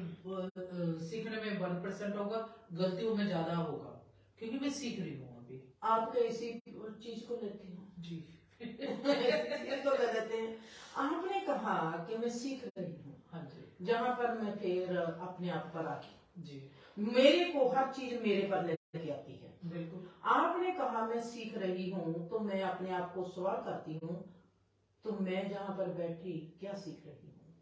S2: सीखने में 1% होगा, गलतियों में ज्यादा होगा, क्योंकि मैं सीख रही हूँ अभी।
S1: आप कैसी चीज को लेते हैं
S2: जी?
S1: तो ले लेते हैं। आपने कहा कि मैं सीख रही हूँ।
S2: हाँ जी।
S1: जहाँ पर मैं फिर अपने आप पर आके
S2: जी,
S1: मेरे को हर चीज मेरे पर लेके आती है।
S2: बिल्कुल।
S1: आपने कहा मैं सीख रही हूँ, तो मैं अपने आप को सवाल करती हूँ, तो मैं जहाँ पर बैठी क्या सीख रही हूँ?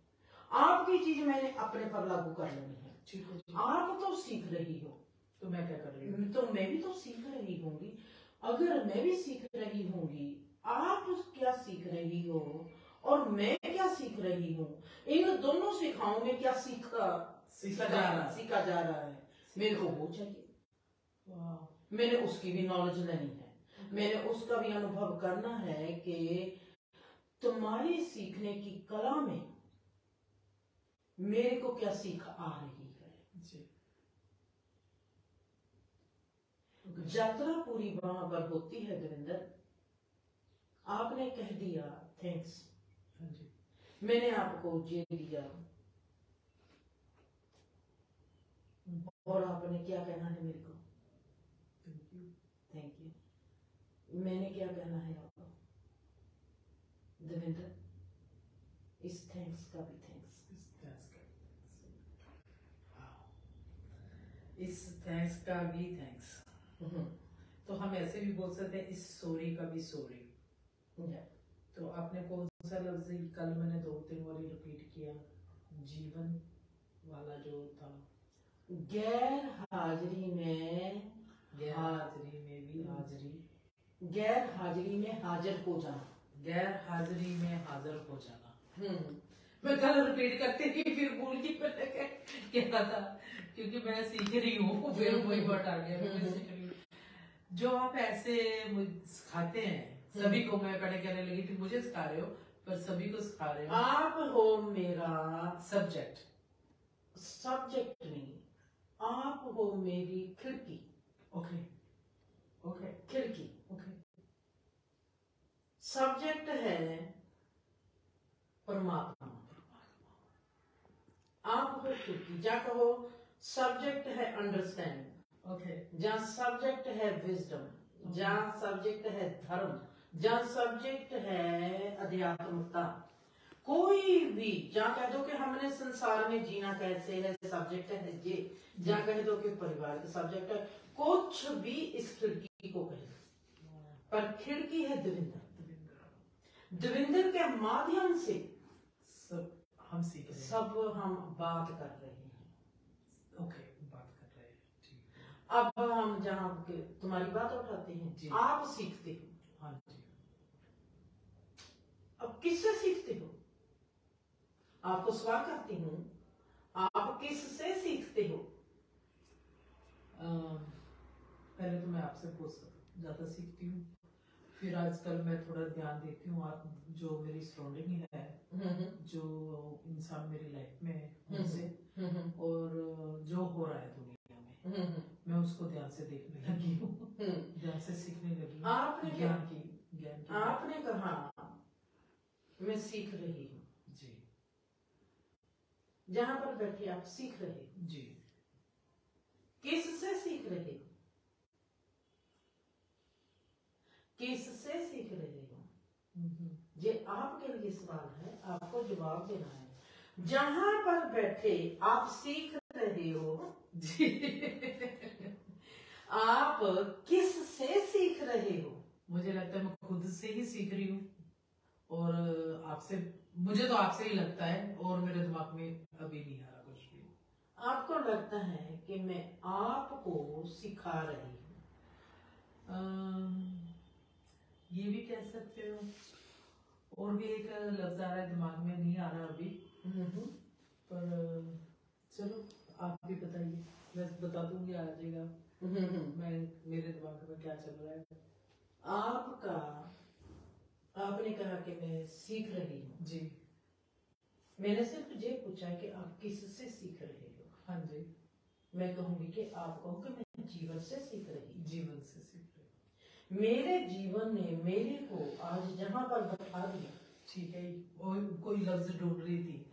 S1: आपकी चीज मैंने अपने पर लागू कर लेनी है।
S2: ठीक है।
S1: आप तो सीख रही हो,
S2: तो मैं क्या कर रही हूँ?
S1: तो मैं भी तो सीख रही होंगी। अगर मैं भी सीख रही होंगी, आप क्या सीख रही हो और मैं क्या सीख रही हूँ, इन दोनों शिक्षाओं में क्या सीखा जा रहा है, मेरे को वो चाहिए। मैंने उसकी भी नॉलेज लेनी है, मैंने उसका भी अनुभव करना है कि तुम्हारी सीखने की कला में मेरे को क्या सीख आ रही है। यात्रा पूरी वहां पर होती है देवेंद्र, आपने कह दिया थैंक्स, मैंने आपको ये दिया, और आपने क्या कहना है मेरे को? Thank you. मैंने क्या कहना है आपको देवेंद्र? इस थैंक्स का भी थैंक्स,
S2: इस थैंक्स का भी थैंक्स। तो हम ऐसे भी बोल सकते हैं इस सॉरी का भी सॉरी। तो आपने कौन सा लफ्ज कल मैंने 2-3 बार रिपीट किया, जीवन वाला जो था,
S1: गैर हाजिरी में,
S2: गैर हाजिरी में भी हाजिरी,
S1: गैर हाजिरी में हाजिर हो जाना,
S2: गैर हाजिरी में हाजिर हो जाना। मैं कल रिपीट करती थी फिर भूल गई मैंने क्या था, क्योंकि मैं सीख रही हूँ, फिर वही वर्ड आ गया, मैं सीख रही हूँ। जो आप ऐसे सिखाते हैं सभी को, मैं पहले कहने लगी थी मुझे सिखा रहे हो, पर सभी को सिखा रहे हो।
S1: आप हो मेरा
S2: सब्जेक्ट,
S1: सब्जेक्ट नहीं, आप हो मेरी खिड़की।
S2: ओके ओके,
S1: खिड़की।
S2: ओके,
S1: सब्जेक्ट है परमात्मा, आप हो खिड़की। जा कहो सब्जेक्ट है अंडरस्टैंडिंग,
S2: ओके,
S1: जहाँ सब्जेक्ट है विजडम, जहाँ सब्जेक्ट है धर्म, जहाँ सब्जेक्ट है अध्यात्मता, कोई भी जहाँ कह दो कि हमने संसार में जीना कैसे है, सब्जेक्ट है ये। जहाँ कह दो कि परिवार का सब्जेक्ट है, कुछ भी इस खिड़की को कहे, पर खिड़की है देवेंद्र। देवेंद्र के माध्यम से
S2: सब हम सीख रहे हैं,
S1: सब हम बात कर रहे हैं।
S2: ओके, बात कर रहे हैं, ठीक।
S1: अब हम जहाँ तुम्हारी बात उठाते हैं, आप सीखते हो।
S2: हाँ जी।
S1: अब किससे सीखते हो? आपको सवाल करती हूँ, आप किससे सीखते हो?
S2: पहले तो मैं आपसे बहुत ज्यादा सीखती हूँ, फिर आजकल मैं थोड़ा ध्यान देती हूँ आप जो मेरी सराउंडिंग है, जो इंसान मेरी लाइफ में है उनसे, और जो हो रहा है दुनिया में, मैं उसको ध्यान से देखने लगी हूँ, ध्यान से सीखने लगी हूँ।
S1: आपने
S2: ज्ञान की
S1: आपने कहा मैं सीख रही हूँ
S2: जी,
S1: जहाँ पर बैठे आप सीख रहे हो
S2: जी।
S1: किससे सीख रहे हो? किससे सीख रहे हो? ये आपके लिए सवाल है, आपको जवाब देना है। जहां पर बैठे आप सीख रहे हो
S2: जी।
S1: आप किससे सीख रहे हो?
S2: मुझे लगता है मैं खुद से ही सीख रही हूँ, और आपसे, मुझे तो आपसे ही लगता है, और मेरे दिमाग में अभी नहीं आ रहा कुछ भी।
S1: आपको लगता है कि मैं आपको सिखा रही हूँ,
S2: ये भी कह सकते हो। और भी एक लफ्ज आ रहा है, दिमाग में नहीं आ रहा अभी, पर चलो आप भी बताइए, मैं बता दूंगी, आ जाएगा। मैं मेरे दिमाग में क्या चल रहा है।
S1: आपने कहा कि मैं सीख रही हूँ
S2: जी।
S1: मैंने सिर्फ ये पूछा है कि आप किससे सीख रहे हो।
S2: हाँ जी।
S1: मैं कहूंगी कि आप कहो कि मैं जीवन से सीख रही हूँ।
S2: जीवन से सीख रही हूँ।
S1: मेरे जीवन ने मेरे को आज जहां पर बैठा दिया,
S2: ठीक है, और कोई लफ्ज ढूंढ रही थी,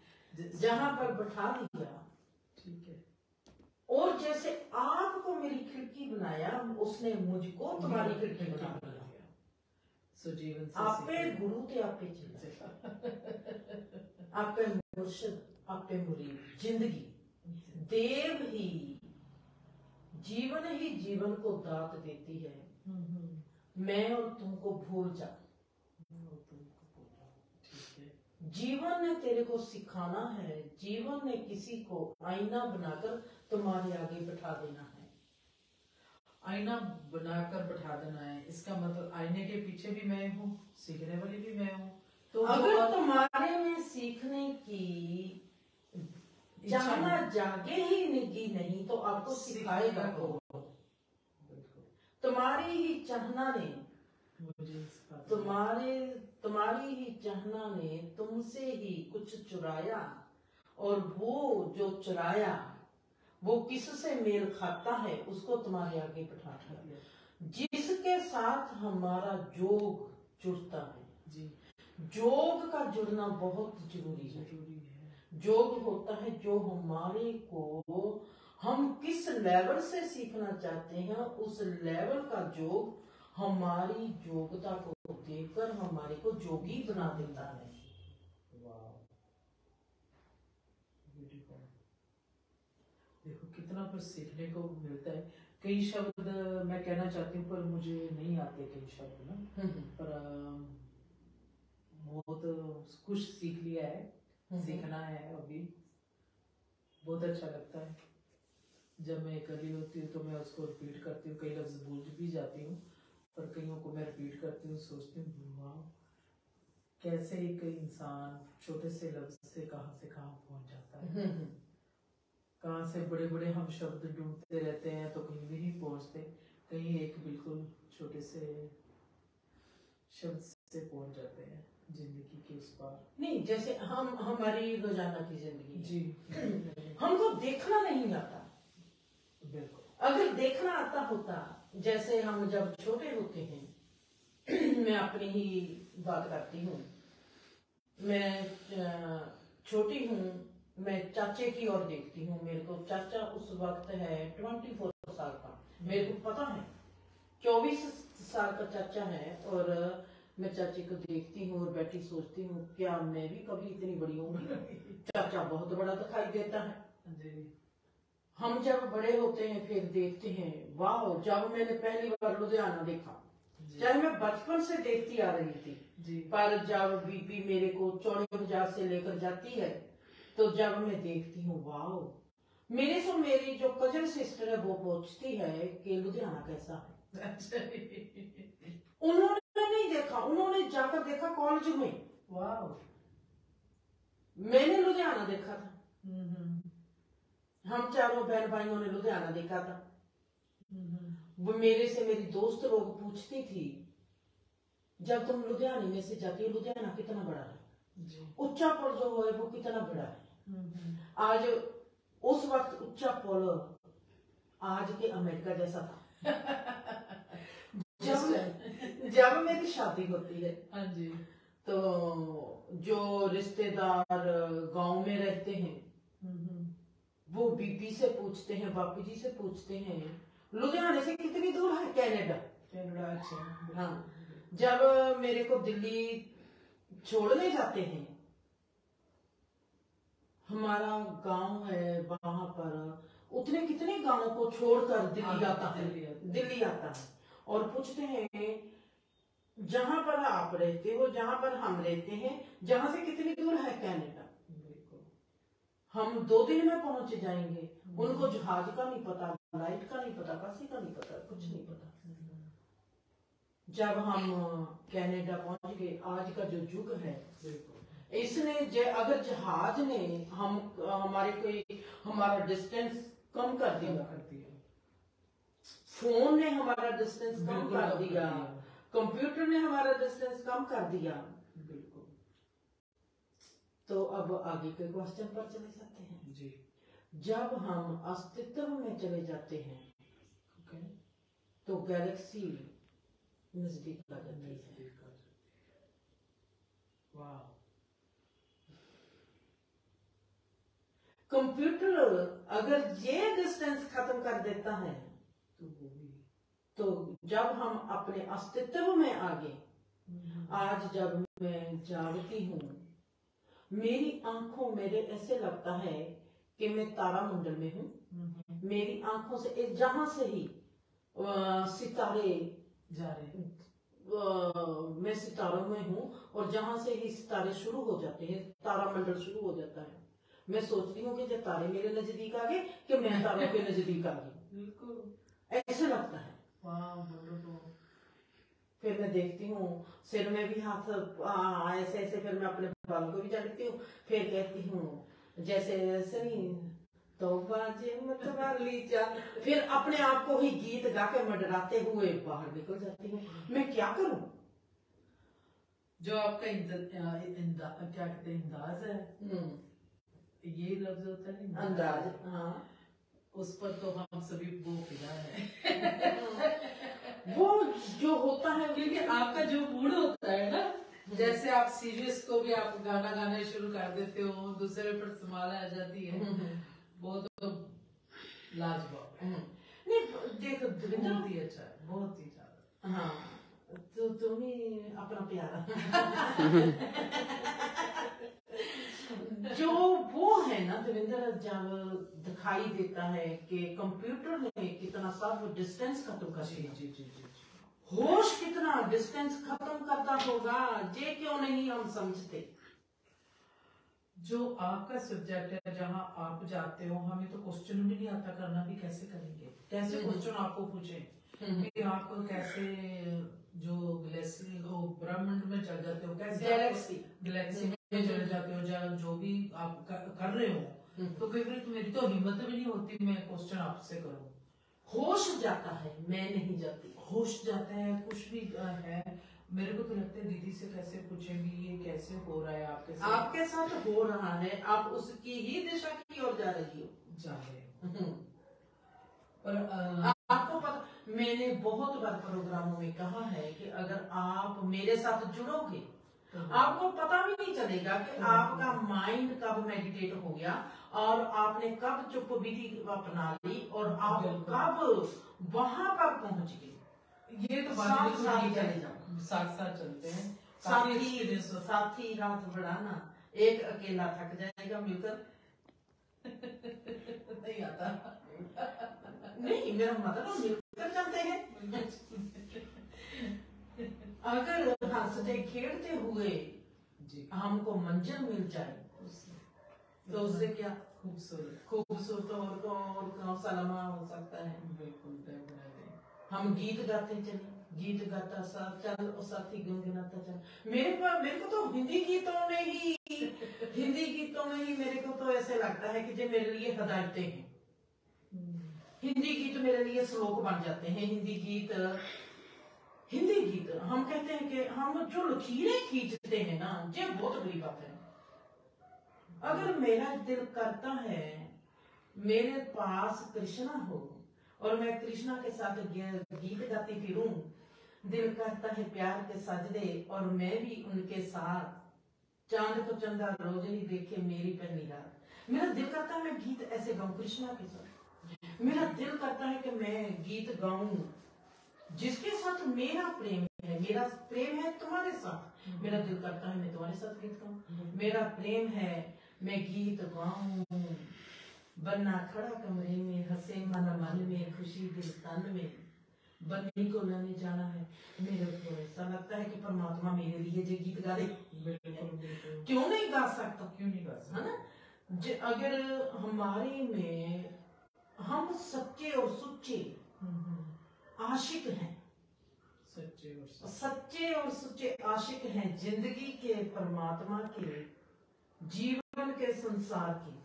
S1: जहां पर बैठा दिया,
S2: ठीक है,
S1: और जैसे आपको मेरी खिड़की बनाया, उसने मुझको तुम्हारी खिड़की बना दिया।
S2: सो जीवन से
S1: आप पे गुरु थे, आप पे चेला, आप पे मुर्शिद, आप पे मुरीद, जिंदगी देव ही जीवन को दात देती है। मैं और तुमको भूल जा, जीवन ने तेरे को सिखाना है, जीवन ने किसी को आईना बनाकर तुम्हारे आगे बैठा देना है।
S2: आईना बनाकर बैठा देना है, इसका मतलब आईने के पीछे भी मैं हूँ, सीखने वाली भी मैं हूँ। तो
S1: अगर तुम्हारे में सीखने की चाहना जागे ही नहीं तो आपको सिखाएगा कौन? तुम्हारी ही चाहना ने तुम्हारी ही चाहना ने तुमसे ही कुछ चुराया, और वो जो चुराया वो किससे मेल खाता है उसको तुम्हारे आगे बैठा दिया। जिसके साथ हमारा जोग जुड़ता है जी, जोग का जुड़ना बहुत जरूरी है। जोग होता है जो हमारे को, हम किस लेवल से सीखना चाहते हैं उस लेवल का जोग हमारी योग्यता को देखकर हमारे को जोगी बना देता है।
S2: देखो कितना कुछ सीखने को मिलता है। कई शब्द मैं कहना चाहती हूँ पर मुझे नहीं आते कई शब्द ना, पर बहुत कुछ सीख लिया है, सीखना है अभी। बहुत अच्छा लगता है जब मैं अकेली होती हूँ तो मैं उसको रिपीट करती हूँ। कई लफ्ज भूल भी जाती हूँ पर कईयों को मैं रिपीट करती हूँ, सोचती हूँ वाह कैसे एक इंसान छोटे से लफ्ज से कहाँ पहुंच जाता है। कहाँ से बड़े बड़े हम शब्द ढूंढते रहते हैं तो कहीं भी नहीं पहुंचते, कहीं एक बिल्कुल छोटे से शब्द से पहुंच जाते हैं जिंदगी के उस पार।
S1: नहीं, जैसे हम हमारी रोजाना की जिंदगी
S2: जी
S1: हमको देखना नहीं आता।
S2: बिल्कुल,
S1: अगर देखना आता होता, जैसे हम जब छोटे होते हैं मैं अपनी ही बात करती हूँ, मैं छोटी हूँ, मैं चाचे की ओर देखती हूँ। मेरे को चाचा उस वक्त है 24 साल का, मेरे को पता है 24 साल का चाचा है, और मैं चाचे को देखती हूँ और बैठी सोचती हूँ क्या मैं भी कभी इतनी बड़ी होंगी। चाचा बहुत बड़ा दिखाई देता है। हम जब बड़े होते हैं फिर देखते हैं वाह, जब मैंने पहली बार लुधियाना देखा, चाहे मैं बचपन से देखती आ रही थी, पर जब बीबी मेरे को चौड़ी बाजार से लेकर जाती है तो जब मैं देखती हूँ वाह, मेरे से मेरी जो कजन सिस्टर है वो पूछती है कि लुधियाना कैसा है। उन्होंने नहीं देखा, उन्होंने जाकर देखा कॉलेज में।
S2: वाह,
S1: मैंने लुधियाना देखा था, हम चारों बहन भाइयों ने लुधियाना देखा था। वो मेरे से मेरी दोस्त लोग पूछती थी जब तुम लुधियाना में से जाती हो लुधियाना कितना बड़ा है, उच्चा पुल जो है वो कितना बड़ा है। आज उस वक्त उच्चा पुल आज के अमेरिका जैसा था। जब मेरी शादी होती है तो जो रिश्तेदार गांव में रहते हैं वो बीबी से पूछते हैं, बापी जी से पूछते हैं लुधियाने से कितनी दूर है कनाडा।
S2: अच्छा,
S1: हाँ, जब मेरे को दिल्ली छोड़ने जाते हैं, हमारा गांव है वहां पर, उतने कितने गांवों को छोड़कर दिल्ली आता है और पूछते हैं जहां पर आप रहते हो, जहां पर हम रहते हैं, जहां से कितनी दूर है कनाडा। हम 2 दिन में पहुंच जाएंगे। उनको जहाज का नहीं पता, लाइट का नहीं पता, किसी का नहीं पता, कुछ नहीं पता। जब हम कनाडा पहुंच गए, आज का जो युग है इसने अगर जहाज ने हमारा डिस्टेंस कम कर दिया, फोन ने हमारा डिस्टेंस कम कर दिया, कंप्यूटर ने हमारा डिस्टेंस कम कर दिया, तो अब आगे के क्वेश्चन पर चले जाते हैं जी। जब हम अस्तित्व में चले जाते हैं तो गैलेक्सी नजदीक आ जाती है। वाह, कंप्यूटर अगर ये डिस्टेंस खत्म कर देता है तो जब हम अपने अस्तित्व में आ गए, आज जब मैं जागती हूँ मेरी आंखों मेरे ऐसे लगता है कि मैं तारामंडल में हूँ। मेरी आंखों से जहां से ही सितारे जा रहे हैं, मैं सितारों में हूँ, और जहां से ही सितारे शुरू हो जाते हैं, तारामंडल शुरू हो जाता है, मैं सोचती हूँ कि जब तारे मेरे नजदीक आ गए कि मैं तारों के नजदीक आ गई। बिल्कुल ऐसे लगता है। फिर मैं देखती हूँ सिर में भी हाथ ऐसे ऐसे, फिर मैं अपने बालों को भी जानती हूँ, फिर कहती हूँ जैसे ऐसे नहीं तो बाजे मतवाली जा, फिर अपने आप को ही गीत गा के मडराते हुए बाहर निकल जाती हूँ। मैं क्या करूँ?
S2: जो आपका क्या कहते हैं अंदाज है, ये लफ्ज होता है अंदाज।
S1: हाँ,
S2: उस पर तो हम सभी वो फिदा है।
S1: वो जो होता है,
S2: क्योंकि आपका जो मूड होता है ना, जैसे आप सीरियस को भी आप गाना गाना शुरू कर देते हो, दूसरे पर संभाल आ जाती है, वो तो लाजवाब है।
S1: नहीं देखो
S2: बहुत ही अच्छा है, बहुत ही ज्यादा।
S1: हाँ तो तुम्हें अपना प्यारा जो वो है ना देवेंद्र, जब दिखाई देता है कि कंप्यूटर ने कितना सब डिस्टेंस खत्म कर दिया,
S2: जी जी जी,
S1: होश कितना डिस्टेंस खत्म करता होगा, ये क्यों नहीं हम समझते।
S2: जो आपका सब्जेक्ट है, जहाँ आप जाते हो, हमें तो क्वेश्चन भी नहीं आता करना, भी कैसे करेंगे, कैसे क्वेश्चन आपको पूछे कि आप कैसे जो गैलेक्सी ब्रह्मांड में चल जाते हो, कैसे गैलेक्सी में चले जाते हो, जो भी आप कर रहे हो, तो कई बार मेरी तो हिम्मत भी नहीं होती मैं क्वेश्चन आपसे करूं।
S1: होश जाता है, मैं नहीं जाती,
S2: होश जाता है, कुछ भी है। मेरे को तो लगता है दीदी से कैसे पूछेंगी ये कैसे हो रहा है
S1: आपके साथ हो रहा है, आप उसकी ही दिशा की ओर जा रही हो,
S2: जा रहे हो।
S1: और आपको पता, मैंने बहुत बार प्रोग्रामों में कहा है कि अगर आप मेरे साथ जुड़ोगे, आपको पता भी नहीं चलेगा कि आपका माइंड कब मेडिटेट हो गया और आपने कब चुप विधि अपना ली और आप कब वहां पर पहुंच गए।
S2: ये तो
S1: साथ साथ चले जाओ,
S2: साथ साथ चलते हैं,
S1: साथी हाथ बढ़ाना, एक अकेला थक जाएगा, मिलकर
S2: नहीं आता।
S1: नहीं, मेरा मतलब मिलकर चलते हैं। अगर हंसते खेलते हुए
S2: जी
S1: हमको मंजिल मिल जाए तो उससे क्या
S2: खूबसूरत
S1: और कौन सा लम्हा हो सकता है।
S2: बिल्कुल।
S1: हम गीत गाते चले, गीत गाता सा चल और साथी गुनगुनाता चल। मेरे को तो हिंदी गीतों में ही मेरे को तो ऐसे लगता है कि जो मेरे लिए हदायतें हैं। हिंदी गीत मेरे लिए श्लोक बन जाते हैं। हिंदी गीत हम कहते हैं कि हम जो लकीरें खींचते हैं ना, ये बहुत बड़ी बात है। अगर मेरा दिल करता है मेरे पास कृष्णा हो और मैं कृष्णा के साथ गीत गाती फिरूं, दिल करता है प्यार के सजदे और मैं भी उनके साथ, चांद को चंदा रोजनी देखे मेरी पहली रात। मेरा दिल करता है मैं गीत ऐसे गाऊं कृष्णा के साथ। मेरा दिल करता है कि मैं गीत गाऊं जिसके साथ मेरा प्रेम है। मेरा प्रेम है तुम्हारे साथ, मेरा दिल करता है मैं तुम्हारे साथ गीत गाऊं। मेरा प्रेम है मैं गीत गाऊं, बनना खड़ा कमरे में, हंसे मन में, खुशी दिल तन में, बन्नी को लेने जाना है। मेरे को ऐसा लगता है कि परमात्मा मेरे लिए जो गीत गा दे, क्यों नहीं गा सकता, है ना। अगर हमारे में हम सच्चे और सुच्चे आशिक हैं, सच्चे और सुच्चे आशिक हैं जिंदगी के, परमात्मा के, जीवन के, संसार की,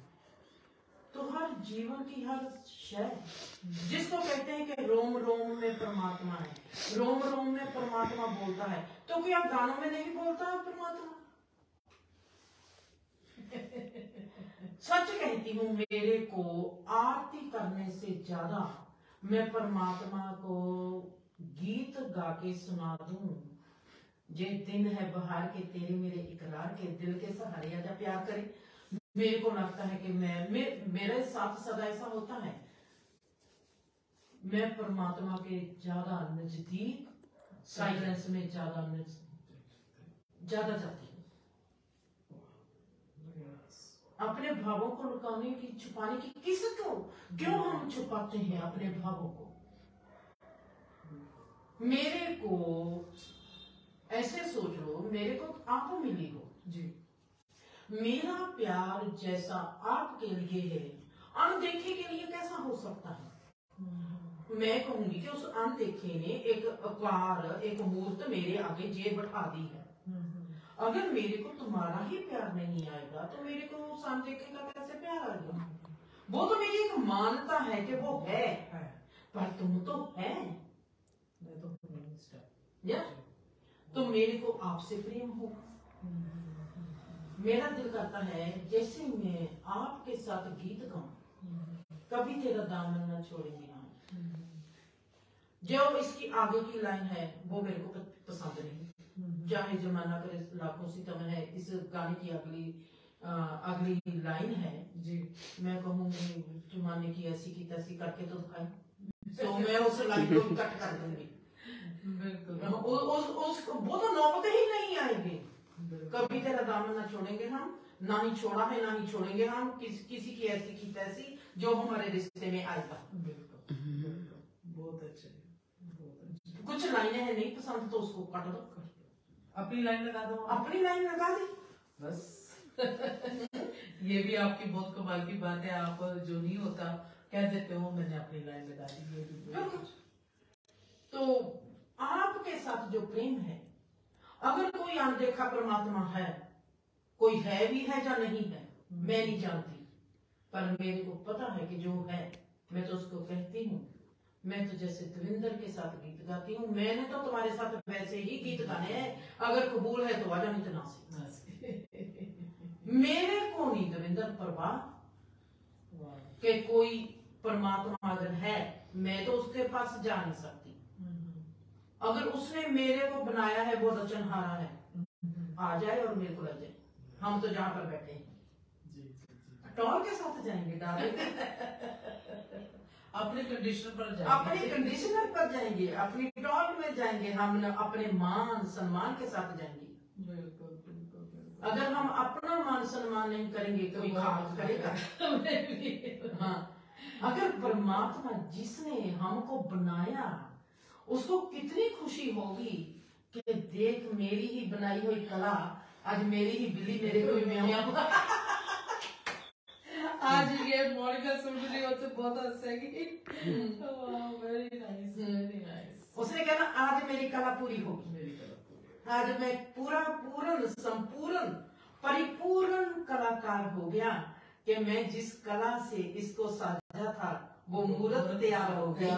S1: तो हर जीवन की हर शय, जिसको कहते हैं कि रोम रोम में परमात्मा है, रोम रोम में परमात्मा बोलता है, तो क्या गानों में नहीं बोलता है परमात्मा। सच कहती हूँ, मेरे को आरती करने से ज्यादा मैं परमात्मा को गीत गा के सुना दूं। ये दिन है बहार के तेरे मेरे इकरार के, दिल के सहारे आजा प्यार करे। मेरे को लगता है कि मेरे साथ सदा ऐसा होता है, मैं परमात्मा के ज्यादा नजदीक, साइलेंस में ज्यादा जाती हूँ। अपने भावों को लुकाने की, छुपाने की, किसको क्यों हम छुपाते हैं अपने भावों को। मेरे को ऐसे सोच लो, मेरे को आप मिली हो जी, मेरा प्यार जैसा आपके लिए है, अनदेखे के लिए कैसा हो सकता है। मैं कहूंगी कि उस अनदेखे ने एक आकार, एक मूर्त मेरे आगे जेब बैठा दी है। अगर मेरे को तुम्हारा ही प्यार नहीं आएगा तो मेरे को उस अनदेखे का कैसे प्यार आएगा। वो तो मेरी एक मान्यता है कि वो है, पर तुम तो है, या तो मेरे को आपसे प्रेम होगा। मेरा दिल करता है जैसे मैं आपके साथ गीत गाऊं, कभी तेरा दामन न छोड़ेंगे हम। जो इसकी आगे की लाइन है वो मेरे को पसंद नहीं, चाहे जमाना करे लाखों सितम है। इस गाने की अगली लाइन है जी, मैं कहूँगी जमाने की ऐसी की तैसी करके तो दिखाई, तो मैं उस लाइन को कट कर दूंगी। वो तो नौबत ही नहीं आएगी। कभी तेरा दामन न छोड़ेंगे हम, ना ही छोड़ा है ना ही छोड़ेंगे हम किसी की ऐसी की तैसी जो हमारे रिश्ते में आएगा।
S2: बहुत अच्छे।
S1: कुछ लाइनें हैं नहीं पसंद तो उसको काट दो,
S2: अपनी लाइन लगा दो,
S1: अपनी लाइन लगा दी
S2: बस। ये भी आपकी बहुत कमाल की बात है, आप जो नहीं होता कह देते हो मैंने अपनी लाइन लगा दी। ये भी
S1: तो आपके साथ जो प्रेम है, अगर कोई अनदेखा परमात्मा है, कोई है भी है या नहीं है मैं नहीं जानती, पर मेरे को पता है कि जो है मैं तो उसको कहती हूँ। मैं तो जैसे दविंदर के साथ गीत गाती हूँ, मैंने तो तुम्हारे साथ वैसे ही गीत गाने हैं, अगर कबूल है तो आजा नहीं तो ना से। मेरे को नहीं दविंदर परवाह कि कोई परमात्मा अगर है मैं तो उसके पास जा नहीं सकती। अगर उसने मेरे को बनाया है वो रचनहारा है, आ जाए और मेरे को ले जाए, हम तो जहाँ पर बैठे हैं टॉल के साथ जाएंगे डार्लिंग।
S2: अपने कंडीशनर पर जाएंगे,
S1: अपने कंडीशनर पर जाएंगे, अपनी टॉल में जाएंगे, हम अपने मान सम्मान के साथ जाएंगे। अगर हम अपना मान सम्मान नहीं करेंगे कोई खाक करेगा। हाँ, अगर परमात्मा जिसने हमको बनाया उसको कितनी खुशी होगी कि देख मेरी ही बनाई हुई कला आज मेरी ही बिल्ली मेरे को
S2: आज ये मोनिका सुन रही हो तो बहुत हंसेगी। Very nice, very nice.
S1: उसने कहना आज मेरी कला पूरी होगी, आज मैं पूर्ण संपूर्ण परिपूर्ण कलाकार हो गया कि मैं जिस कला से इसको साजा था वो मूर्त तैयार हो गया।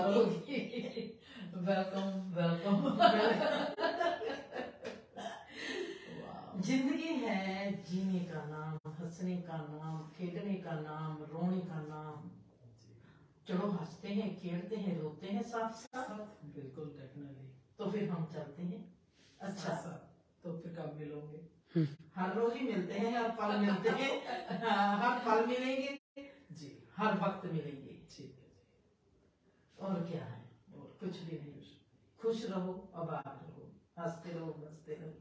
S2: Welcome welcome.
S1: जिंदगी है जीने का नाम, हंसने का नाम, खेलने का नाम, रोने का नाम। चलो हंसते हैं, खेलते हैं, रोते हैं साथ साथ।
S2: बिल्कुल डेफिनेटली।
S1: तो फिर हम चलते हैं। अच्छा
S2: तो फिर कब मिलोगे?
S1: हर रोज ही मिलते हैं, हर पल मिलते हैं। हर पल मिलेंगे
S2: जी,
S1: हर वक्त मिलेंगे।
S2: ठीक है।
S1: और क्या है, और कुछ भी नहीं। खुश रहो, आबाद रहो, हंसते रहो, बसते रहो।